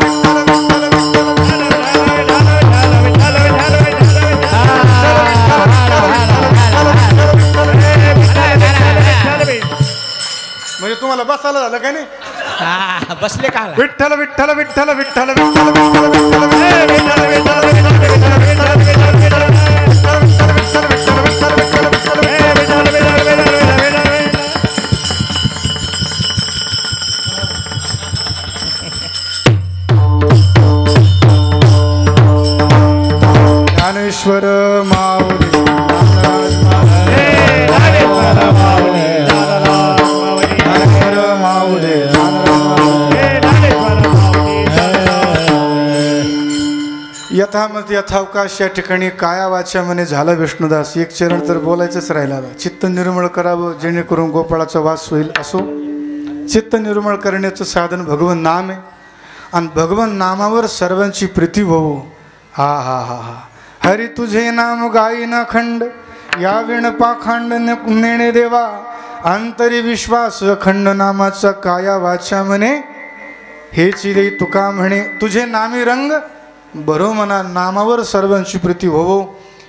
म्हणजे तुम्हाला बसायला झालं काय नाही बसले का विठ्ठल विठ्ठल विठ्ठल विठ्ठल विठ्ठल विठ्ठल ज्ञानेश्वर माऊली यथामत यथावकाश या ठिकाणी काया वाचा म्हणे झाला विष्णुदास. एक चरण तर बोलायचंच राहिला. चित्त निर्मळ करावं जेणेकरून गोपाळाचा वास होईल. असो चित्त निर्मळ करण्याचं साधन भगवन नाम आहे आणि भगवन नामावर सर्वांची प्रीती होवो. हा हा हा हा हरी तुझे नाम गायीना खंड या विण पाखांड नेणे देवा अंतरी विश्वास अखंड नामाचा काया वाचा म्हणे हे चिले तुका म्हणे तुझे नामी रंग बरो मना नामावर सर्वांची प्रीती होवो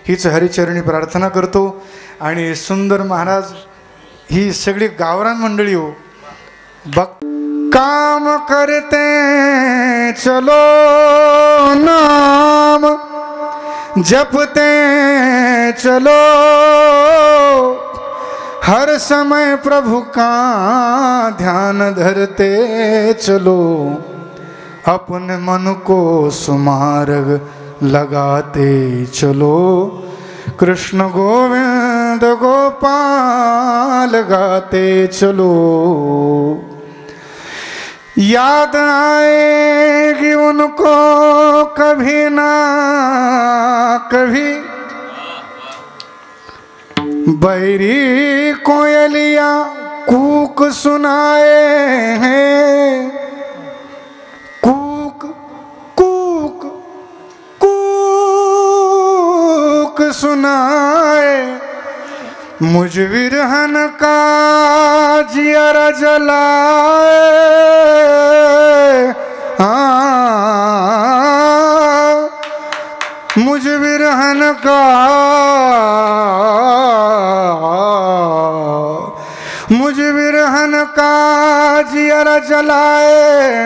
हीच हरिचरणी प्रार्थना करतो. आणि सुंदर महाराज ही सगळी गावरान मंडळी हो बघ काम करते चलो नाम जपते चलो हर समय प्रभु का ध्यान धरते चलो अपने मन को सुमार्ग लगाते चलो कृष्ण गोविंद गोपाल गाते चलो. याद आएगी उनको कभी ना कभी बैरी कोयलिया कूक सुनाए हैं कूक कूक कूक सुनाए मुझ विरहन का जियर जलाए. मुझ विरहन का मुझ विरहन का जियर जलाए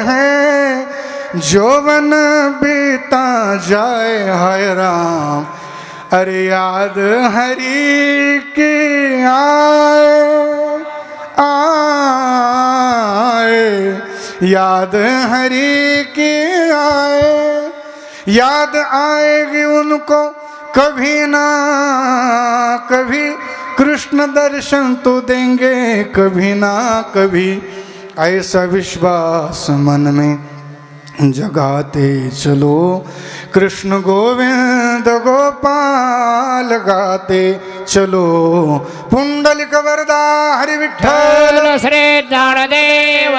हैं जोवन बीता जाए हाय राम. अरे याद हरि की आए आए याद हरि की आए याद आएगी उनको कभी ना कभी कृष्ण दर्शन तो देंगे कभी ना कभी. ऐसा विश्वास मन में जगाते चलो कृष्ण गोविंद गोपाल गाते चलो. पुंडलिक वरदा हरि विठ्ठल श्री ज्ञानदेव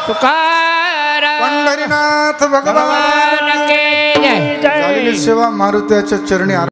तुकाराम पंढरीनाथ भगवान के जय. सेवा मारुत्याच्या चरणी